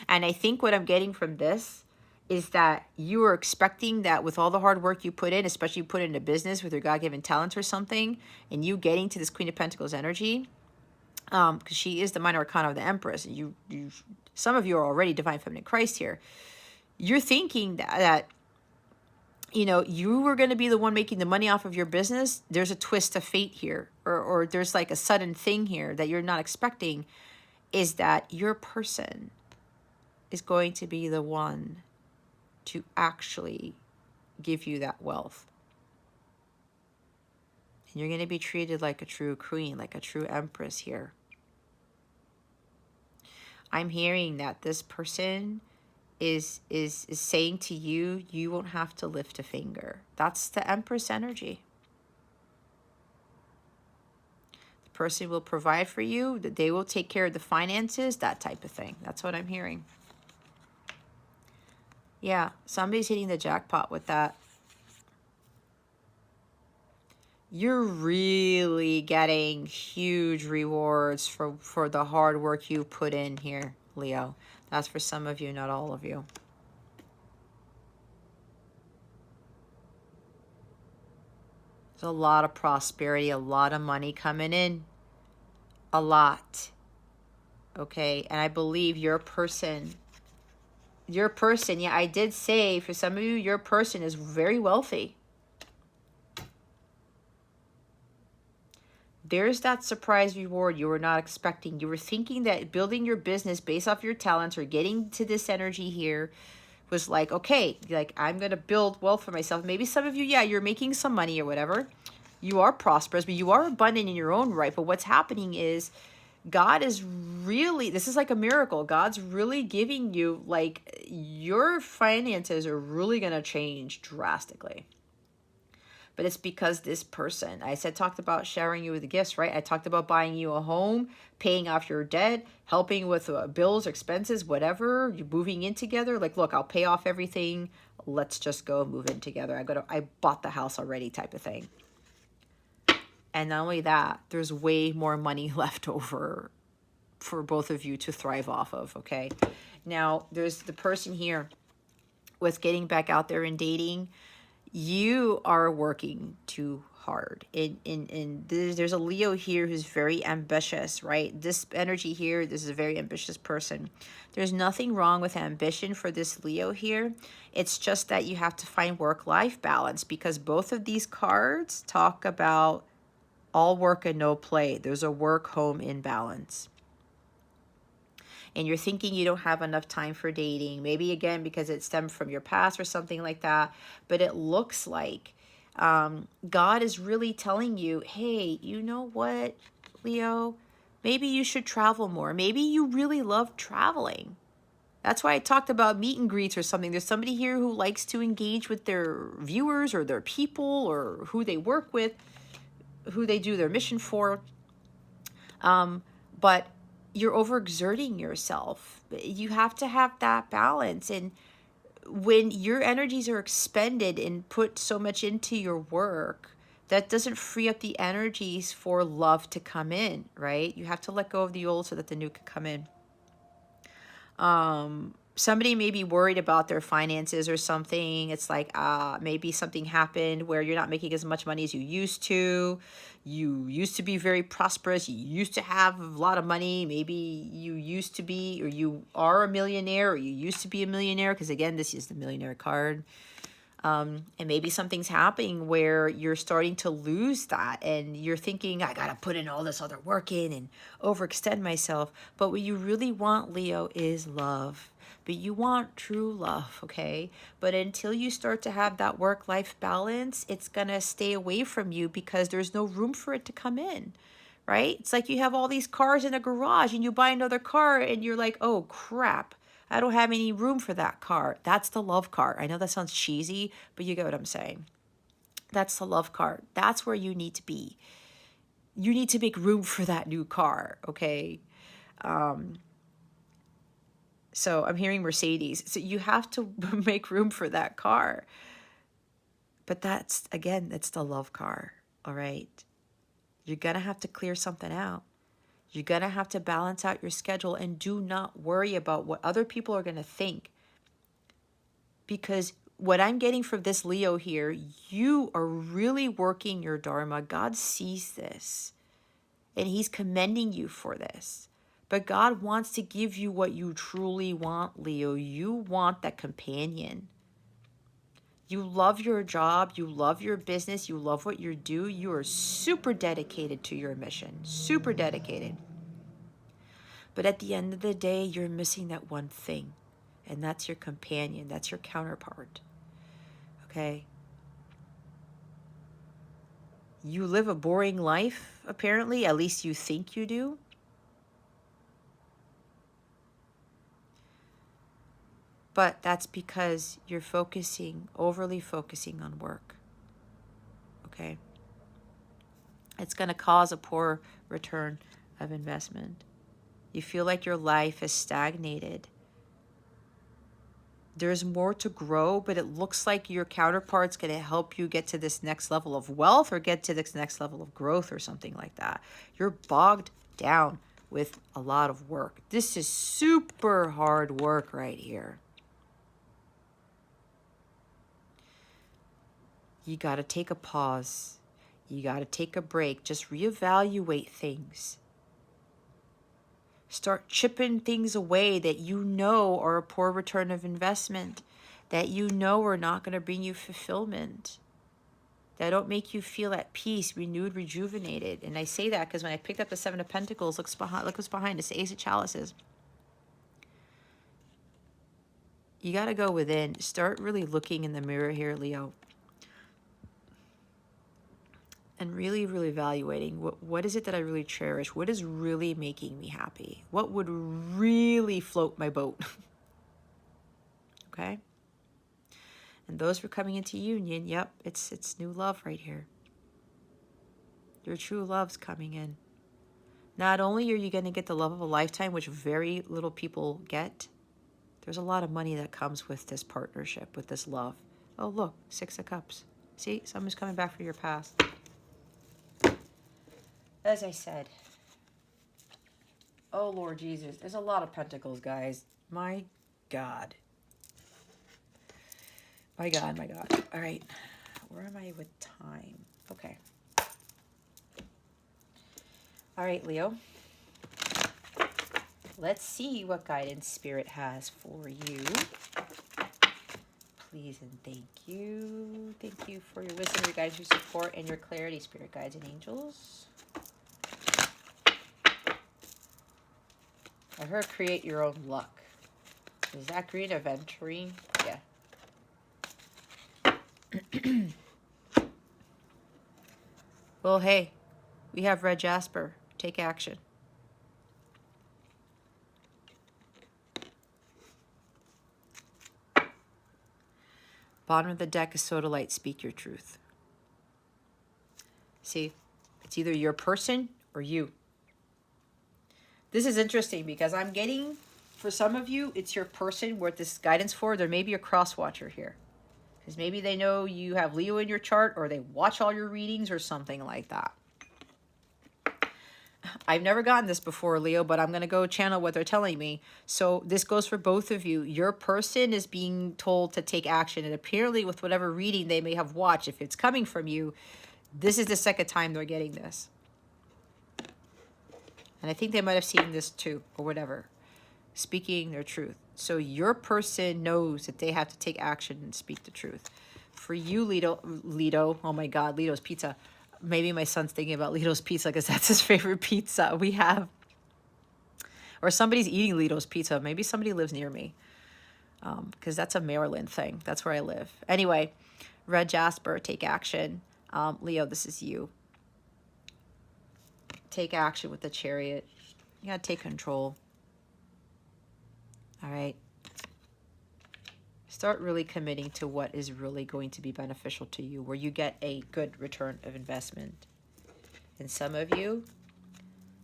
And I think what I'm getting from this is that you are expecting that with all the hard work you put in, especially you put into business with your God-given talent or something, and you getting to this Queen of Pentacles energy, because she is the minor arcana of the Empress. You, some of you are already Divine Feminine Christ here. You're thinking that you know, you were going to be the one making the money off of your business. There's a twist of fate here, or there's like a sudden thing here that you're not expecting, is that your person is going to be the one to actually give you that wealth. And you're going to be treated like a true queen, like a true empress here. I'm hearing that this person is saying to you, you won't have to lift a finger. That's the empress energy. The person will provide for you, that they will take care of the finances, that type of thing. That's what I'm hearing. Yeah, somebody's hitting the jackpot with that. You're really getting huge rewards for the hard work you put in here, Leo. That's for some of you, not all of you. There's a lot of prosperity, a lot of money coming in. A lot. Okay, and I believe your person, yeah, I did say for some of you, your person is very wealthy. There's that surprise reward you were not expecting. You were thinking that building your business based off your talents or getting to this energy here was like, okay, like I'm going to build wealth for myself. Maybe some of you, yeah, you're making some money or whatever. You are prosperous, but you are abundant in your own right. But what's happening is God is really, this is like a miracle. God's really giving you, like, your finances are really going to change drastically. But it's because this person, I said, talked about sharing you with the gifts, right? I talked about buying you a home, paying off your debt, helping with bills, expenses, whatever. You're moving in together. Like, look, I'll pay off everything. Let's just go move in together. I bought the house already, type of thing. And not only that, there's way more money left over for both of you to thrive off of, okay? Now, there's the person here with getting back out there and dating. You are working too hard. There's a Leo here who's very ambitious, right? This energy here, this is a very ambitious person. There's nothing wrong with ambition for this Leo here. It's just that you have to find work-life balance, because both of these cards talk about all work and no play. There's a work-home imbalance. And you're thinking you don't have enough time for dating, maybe again because it stemmed from your past or something like that. But it looks like God is really telling you, hey, you know what, Leo? Maybe you should travel more. Maybe you really love traveling. That's why I talked about meet and greets or something. There's somebody here who likes to engage with their viewers or their people or who they work with, who they do their mission for. But you're overexerting yourself. You have to have that balance. And when your energies are expended and put so much into your work, that doesn't free up the energies for love to come in, right? You have to let go of the old so that the new can come in. Somebody may be worried about their finances or something. It's like maybe something happened where you're not making as much money as you used to. You used to be very prosperous. You used to have a lot of money. Maybe you used to be, or you are a millionaire, or you used to be a millionaire, because again, this is the millionaire card. And maybe something's happening where you're starting to lose that and you're thinking, I gotta put in all this other work in and overextend myself. But what you really want, Leo, is love. But you want true love, okay? But until you start to have that work-life balance, it's gonna stay away from you because there's no room for it to come in, right? It's like you have all these cars in a garage and you buy another car and you're like, oh crap, I don't have any room for that car. That's the love card. I know that sounds cheesy, but you get what I'm saying. That's the love card. That's where you need to be. You need to make room for that new car, okay? So I'm hearing Mercedes. So you have to make room for that car. But that's, again, that's the love car, all right? You're going to have to clear something out. You're going to have to balance out your schedule, and do not worry about what other people are going to think. Because what I'm getting from this Leo here, you are really working your Dharma. God sees this, and he's commending you for this. But God wants to give you what you truly want, Leo. You want that companion. You love your job. You love your business. You love what you do. You are super dedicated to your mission. Super dedicated. But at the end of the day, you're missing that one thing. And that's your companion. That's your counterpart. Okay? You live a boring life, apparently. At least you think you do. But that's because you're overly focusing on work. Okay? It's going to cause a poor return of investment. You feel like your life is stagnated. There's more to grow, but it looks like your counterpart's going to help you get to this next level of wealth or get to this next level of growth or something like that. You're bogged down with a lot of work. This is super hard work right here. You got to take a pause. You got to take a break. Just reevaluate things. Start chipping things away that you know are a poor return of investment, that you know are not going to bring you fulfillment, that don't make you feel at peace, renewed, rejuvenated. And I say that because when I picked up the Seven of Pentacles, look what's behind. It's the Ace of Chalices. You got to go within. Start really looking in the mirror here, Leo. And really, really evaluating what is it that I really cherish? What is really making me happy? What would really float my boat? Okay? And those who are coming into union, yep, it's new love right here. Your true love's coming in. Not only are you going to get the love of a lifetime, which very little people get, there's a lot of money that comes with this partnership, with this love. Oh, look, Six of Cups. See, someone's coming back for your past. As I said, oh, Lord Jesus, there's a lot of pentacles, guys. My God. My God, my God. All right. Where am I with time? Okay. All right, Leo. Let's see what guidance Spirit has for you. Please and thank you. Thank you for your wisdom, your guidance, your support, and your clarity, Spirit guides and angels. I heard create your own luck. Is that green aventurine? Yeah. Well, hey, we have red jasper. Take action. Bottom of the deck is sodalite. Speak your truth. See, it's either your person or you. This is interesting because I'm getting, for some of you, it's your person worth this guidance for. There may be a cross watcher here. Because maybe they know you have Leo in your chart or they watch all your readings or something like that. I've never gotten this before, Leo, but I'm going to go channel what they're telling me. So this goes for both of you. Your person is being told to take action. And apparently with whatever reading they may have watched, if it's coming from you, this is the second time they're getting this. And I think they might have seen this too, or whatever. Speaking their truth. So your person knows that they have to take action and speak the truth. For you, Lido, oh my God, Lido's Pizza. Maybe my son's thinking about Lido's Pizza because that's his favorite pizza we have. Or somebody's eating Lido's Pizza. Maybe somebody lives near me. Because that's a Maryland thing. That's where I live. Anyway, Red Jasper, take action. Leo, this is you. Take action with the Chariot. You gotta take control. All right. Start really committing to what is really going to be beneficial to you, where you get a good return of investment. And some of you,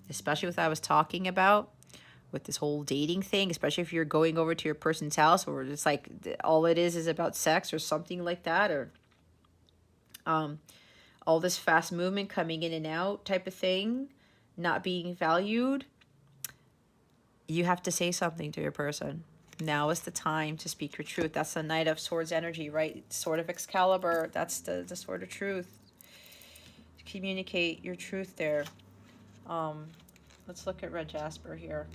especially with what I was talking about, with this whole dating thing, especially if you're going over to your person's house, or it's like all it is about sex or something like that, or all this fast movement coming in and out type of thing, not being valued, you have to say something to your person. Now is the time to speak your truth. That's the Knight of Swords energy, right? Sword of Excalibur. That's the sword of truth. Communicate your truth there. Let's look at Red Jasper here.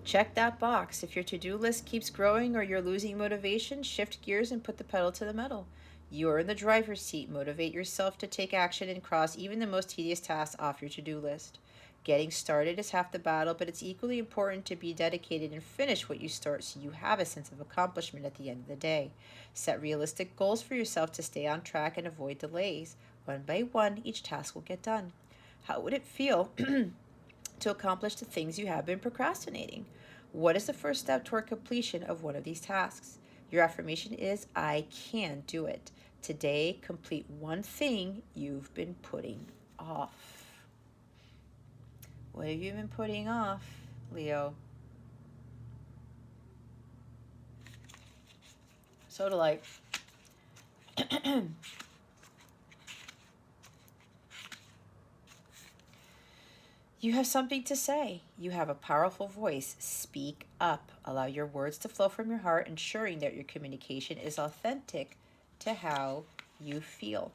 Check that box. If your to-do list keeps growing or you're losing motivation, shift gears and put the pedal to the metal. You're in the driver's seat. Motivate yourself to take action and cross even the most tedious tasks off your to-do list. Getting started is half the battle, but it's equally important to be dedicated and finish what you start so you have a sense of accomplishment at the end of the day. Set realistic goals for yourself to stay on track and avoid delays. One by one, each task will get done. How would it feel to accomplish the things you have been procrastinating? What is the first step toward completion of one of these tasks? Your affirmation is, I can do it. Today, complete one thing you've been putting off. What have you been putting off, Leo? Sodalite. You have something to say. You have a powerful voice. Speak up. Allow your words to flow from your heart, ensuring that your communication is authentic to how you feel.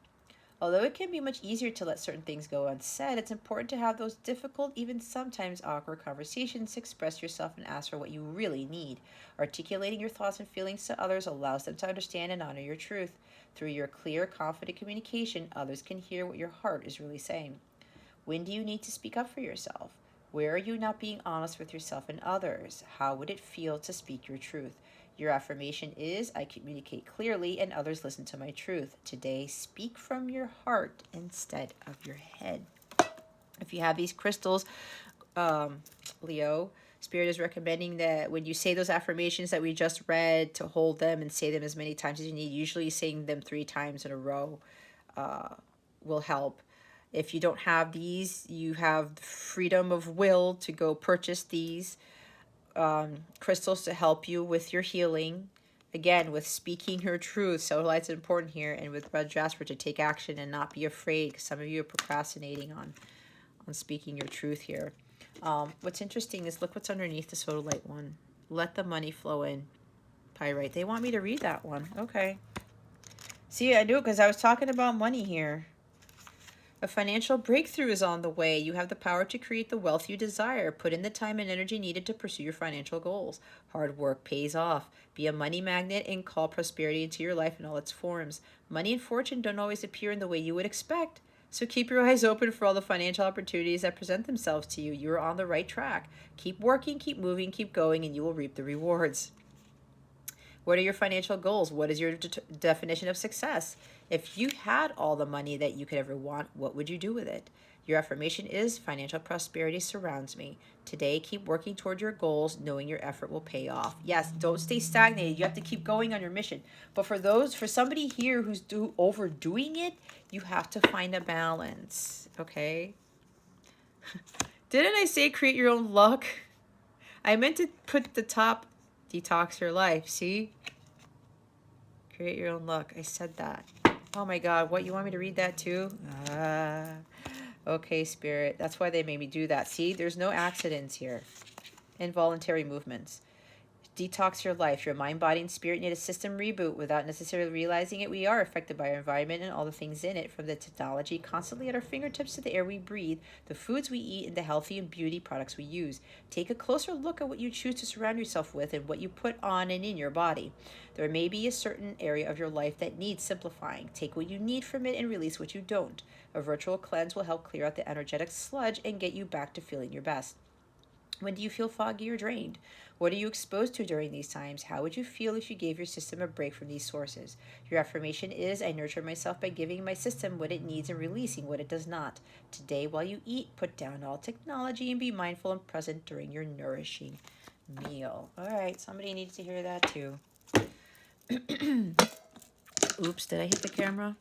Although it can be much easier to let certain things go unsaid, it's important to have those difficult, even sometimes awkward conversations, express yourself, and ask for what you really need. Articulating your thoughts and feelings to others allows them to understand and honor your truth. Through your clear, confident communication, others can hear what your heart is really saying. When do you need to speak up for yourself? Where are you not being honest with yourself and others? How would it feel to speak your truth? Your affirmation is, I communicate clearly and others listen to my truth. Today, speak from your heart instead of your head. If you have these crystals, Leo, Spirit is recommending that when you say those affirmations that we just read, to hold them and say them as many times as you need. Usually saying them 3 times in a row will help. If you don't have these, you have the freedom of will to go purchase these crystals to help you with your healing. Again, with speaking your truth, sodalite's important here, and with red jasper to take action and not be afraid, because some of you are procrastinating on speaking your truth here. What's interesting is look what's underneath the sodalite one. Let the money flow in. Pyrite. They want me to read that one. Okay. See, I do it because I was talking about money here. A financial breakthrough is on the way. You have the power to create the wealth you desire. Put in the time and energy needed to pursue your financial goals. Hard work pays off. Be a money magnet and call prosperity into your life in all its forms. Money and fortune don't always appear in the way you would expect. So keep your eyes open for all the financial opportunities that present themselves to you. You're on the right track. Keep working, keep moving, keep going, and you will reap the rewards. What are your financial goals? What is your definition of success? If you had all the money that you could ever want, what would you do with it? Your affirmation is, financial prosperity surrounds me. Today, keep working toward your goals, knowing your effort will pay off. Yes, don't stay stagnated. You have to keep going on your mission. But for somebody here who's overdoing it, you have to find a balance, okay? Didn't I say create your own luck? I meant to put the top, detox your life, see? Create your own luck. I said that. Oh my God, what, you want me to read that too? Okay, Spirit. That's why they made me do that. See, there's no accidents here. Involuntary movements. Detox your life. Your mind, body, and spirit need a system reboot. Without necessarily realizing it, we are affected by our environment and all the things in it, from the technology constantly at our fingertips to the air we breathe, the foods we eat, and the healthy and beauty products we use. Take a closer look at what you choose to surround yourself with and what you put on and in your body. There may be a certain area of your life that needs simplifying. Take what you need from it and release what you don't. A virtual cleanse will help clear out the energetic sludge and get you back to feeling your best. When do you feel foggy or drained? What are you exposed to during these times? How would you feel if you gave your system a break from these sources? Your affirmation is, I nurture myself by giving my system what it needs and releasing what it does not. Today, while you eat, put down all technology and be mindful and present during your nourishing meal. All right, somebody needs to hear that too. Oops, did I hit the camera?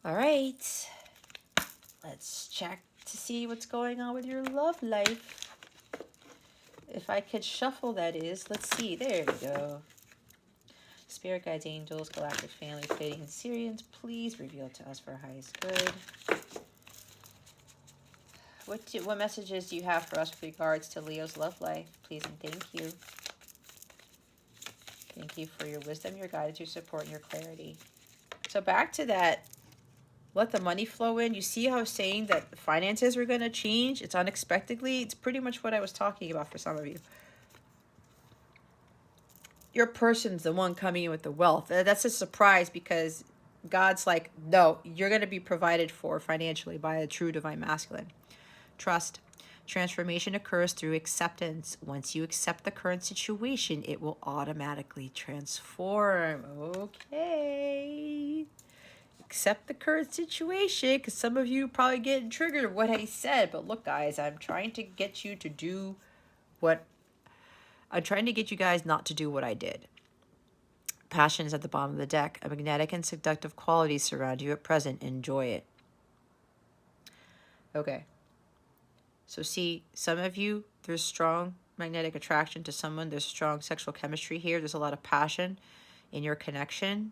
All right, let's check to see what's going on with your love life. If I could shuffle, that is. Let's see. There we go. Spirit guides, angels, galactic family, Pleiadians, and Syrians, please reveal to us for our highest good. What messages do you have for us with regards to Leo's love life? Please and thank you. Thank you for your wisdom, your guidance, your support, and your clarity. So back to that, let the money flow in. You see how I was saying that finances were going to change? It's unexpectedly. It's pretty much what I was talking about for some of you. Your person's the one coming in with the wealth. That's a surprise because God's like, no, you're going to be provided for financially by a true divine masculine. Trust. Transformation occurs through acceptance. Once you accept the current situation, it will automatically transform. Okay. Accept the current situation, because some of you probably getting triggered what I said. But look, guys, I'm trying to get you to do what... I'm trying to get you guys not to do what I did. Passion is at the bottom of the deck. A magnetic and seductive qualities surround you at present. Enjoy it. Okay. So see, some of you, there's strong magnetic attraction to someone. There's strong sexual chemistry here. There's a lot of passion in your connection.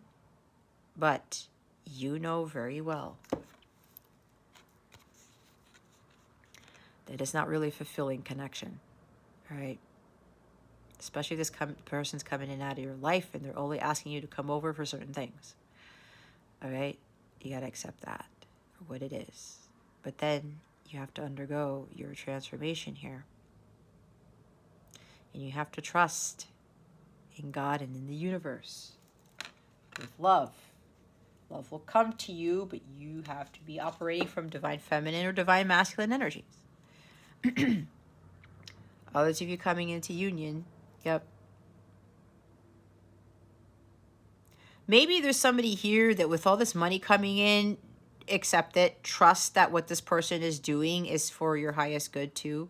But you know very well that it's not really a fulfilling connection. All right? Especially this person's coming in and out of your life and they're only asking you to come over for certain things. All right? You got to accept that for what it is. But then you have to undergo your transformation here. And you have to trust in God and in the universe with love. Love will come to you, but you have to be operating from divine feminine or divine masculine energies. Others of you coming into union, yep. Maybe there's somebody here that with all this money coming in, accept it, trust that what this person is doing is for your highest good too.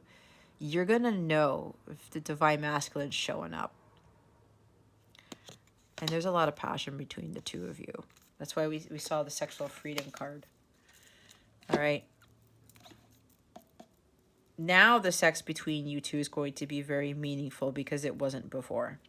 You're going to know if the divine masculine is showing up. And there's a lot of passion between the two of you. That's why we saw the sexual freedom card. All right. Now the sex between you two is going to be very meaningful because it wasn't before.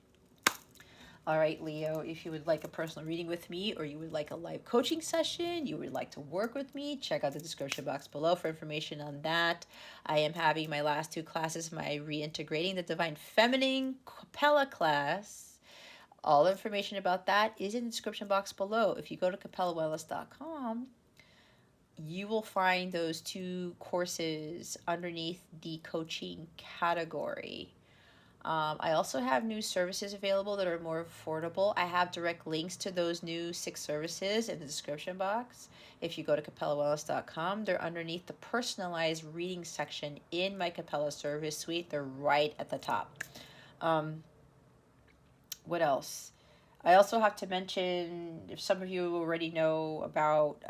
All right, Leo, if you would like a personal reading with me or you would like a live coaching session, you would like to work with me, check out the description box below for information on that. I am having my last 2 classes, my Reintegrating the Divine Feminine Capella class. All information about that is in the description box below. If you go to capellawellness.com, you will find those 2 courses underneath the coaching category. I also have new services available that are more affordable. I have direct links to those new 6 services in the description box. If you go to capellawellness.com, they're underneath the personalized reading section in my Capella service suite. They're right at the top. What else? I also have to mention, if some of you already know about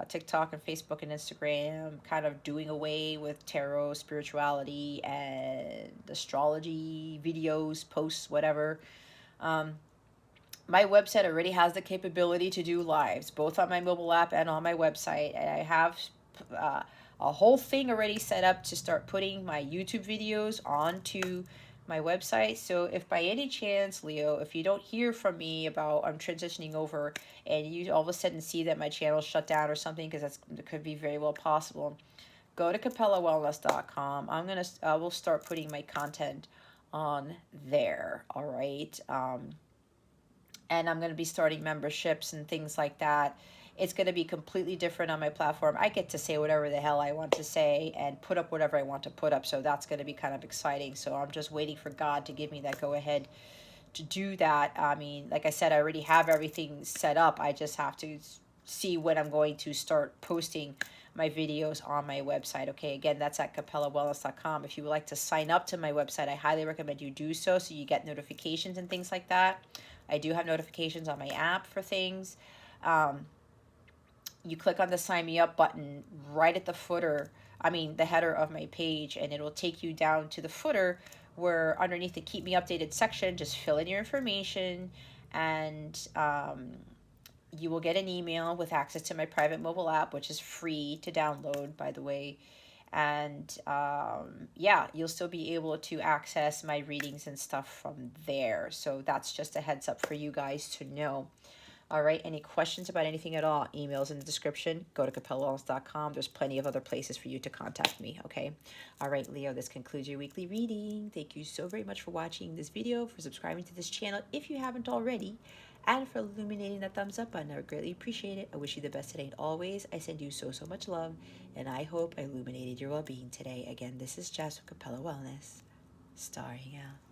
TikTok and Facebook and Instagram, kind of doing away with tarot, spirituality, and astrology videos, posts, whatever. My website already has the capability to do lives, both on my mobile app and on my website. And I have a whole thing already set up to start putting my YouTube videos onto my website. So if by any chance, Leo, if you don't hear from me about I'm transitioning over and you all of a sudden see that my channel shut down or something, because that could be very well possible, go to capellawellness.com. I will start putting my content on there. All right. And I'm going to be starting memberships and things like that. It's going to be completely different on my platform. I get to say whatever the hell I want to say and put up whatever I want to put up. So that's going to be kind of exciting. So I'm just waiting for God to give me that go ahead to do that. I mean, like I said, I already have everything set up. I just have to see when I'm going to start posting my videos on my website. Okay, again, that's at capellawellness.com. If you would like to sign up to my website, I highly recommend you do so you get notifications and things like that. I do have notifications on my app for things. You click on the sign me up button right at the the header of my page, and it'll take you down to the footer where underneath the keep me updated section, just fill in your information, and you will get an email with access to my private mobile app, which is free to download, by the way. And yeah, you'll still be able to access my readings and stuff from there. So that's just a heads up for you guys to know. All right, any questions about anything at all, emails in the description. Go to capellawellness.com. There's plenty of other places for you to contact me, okay? All right, Leo, this concludes your weekly reading. Thank you so very much for watching this video, for subscribing to this channel if you haven't already, and for illuminating that thumbs up button. I would greatly appreciate it. I wish you the best today and always. I send you so much love, and I hope I illuminated your well-being today. Again, this is Jess with Capella Wellness, starring out.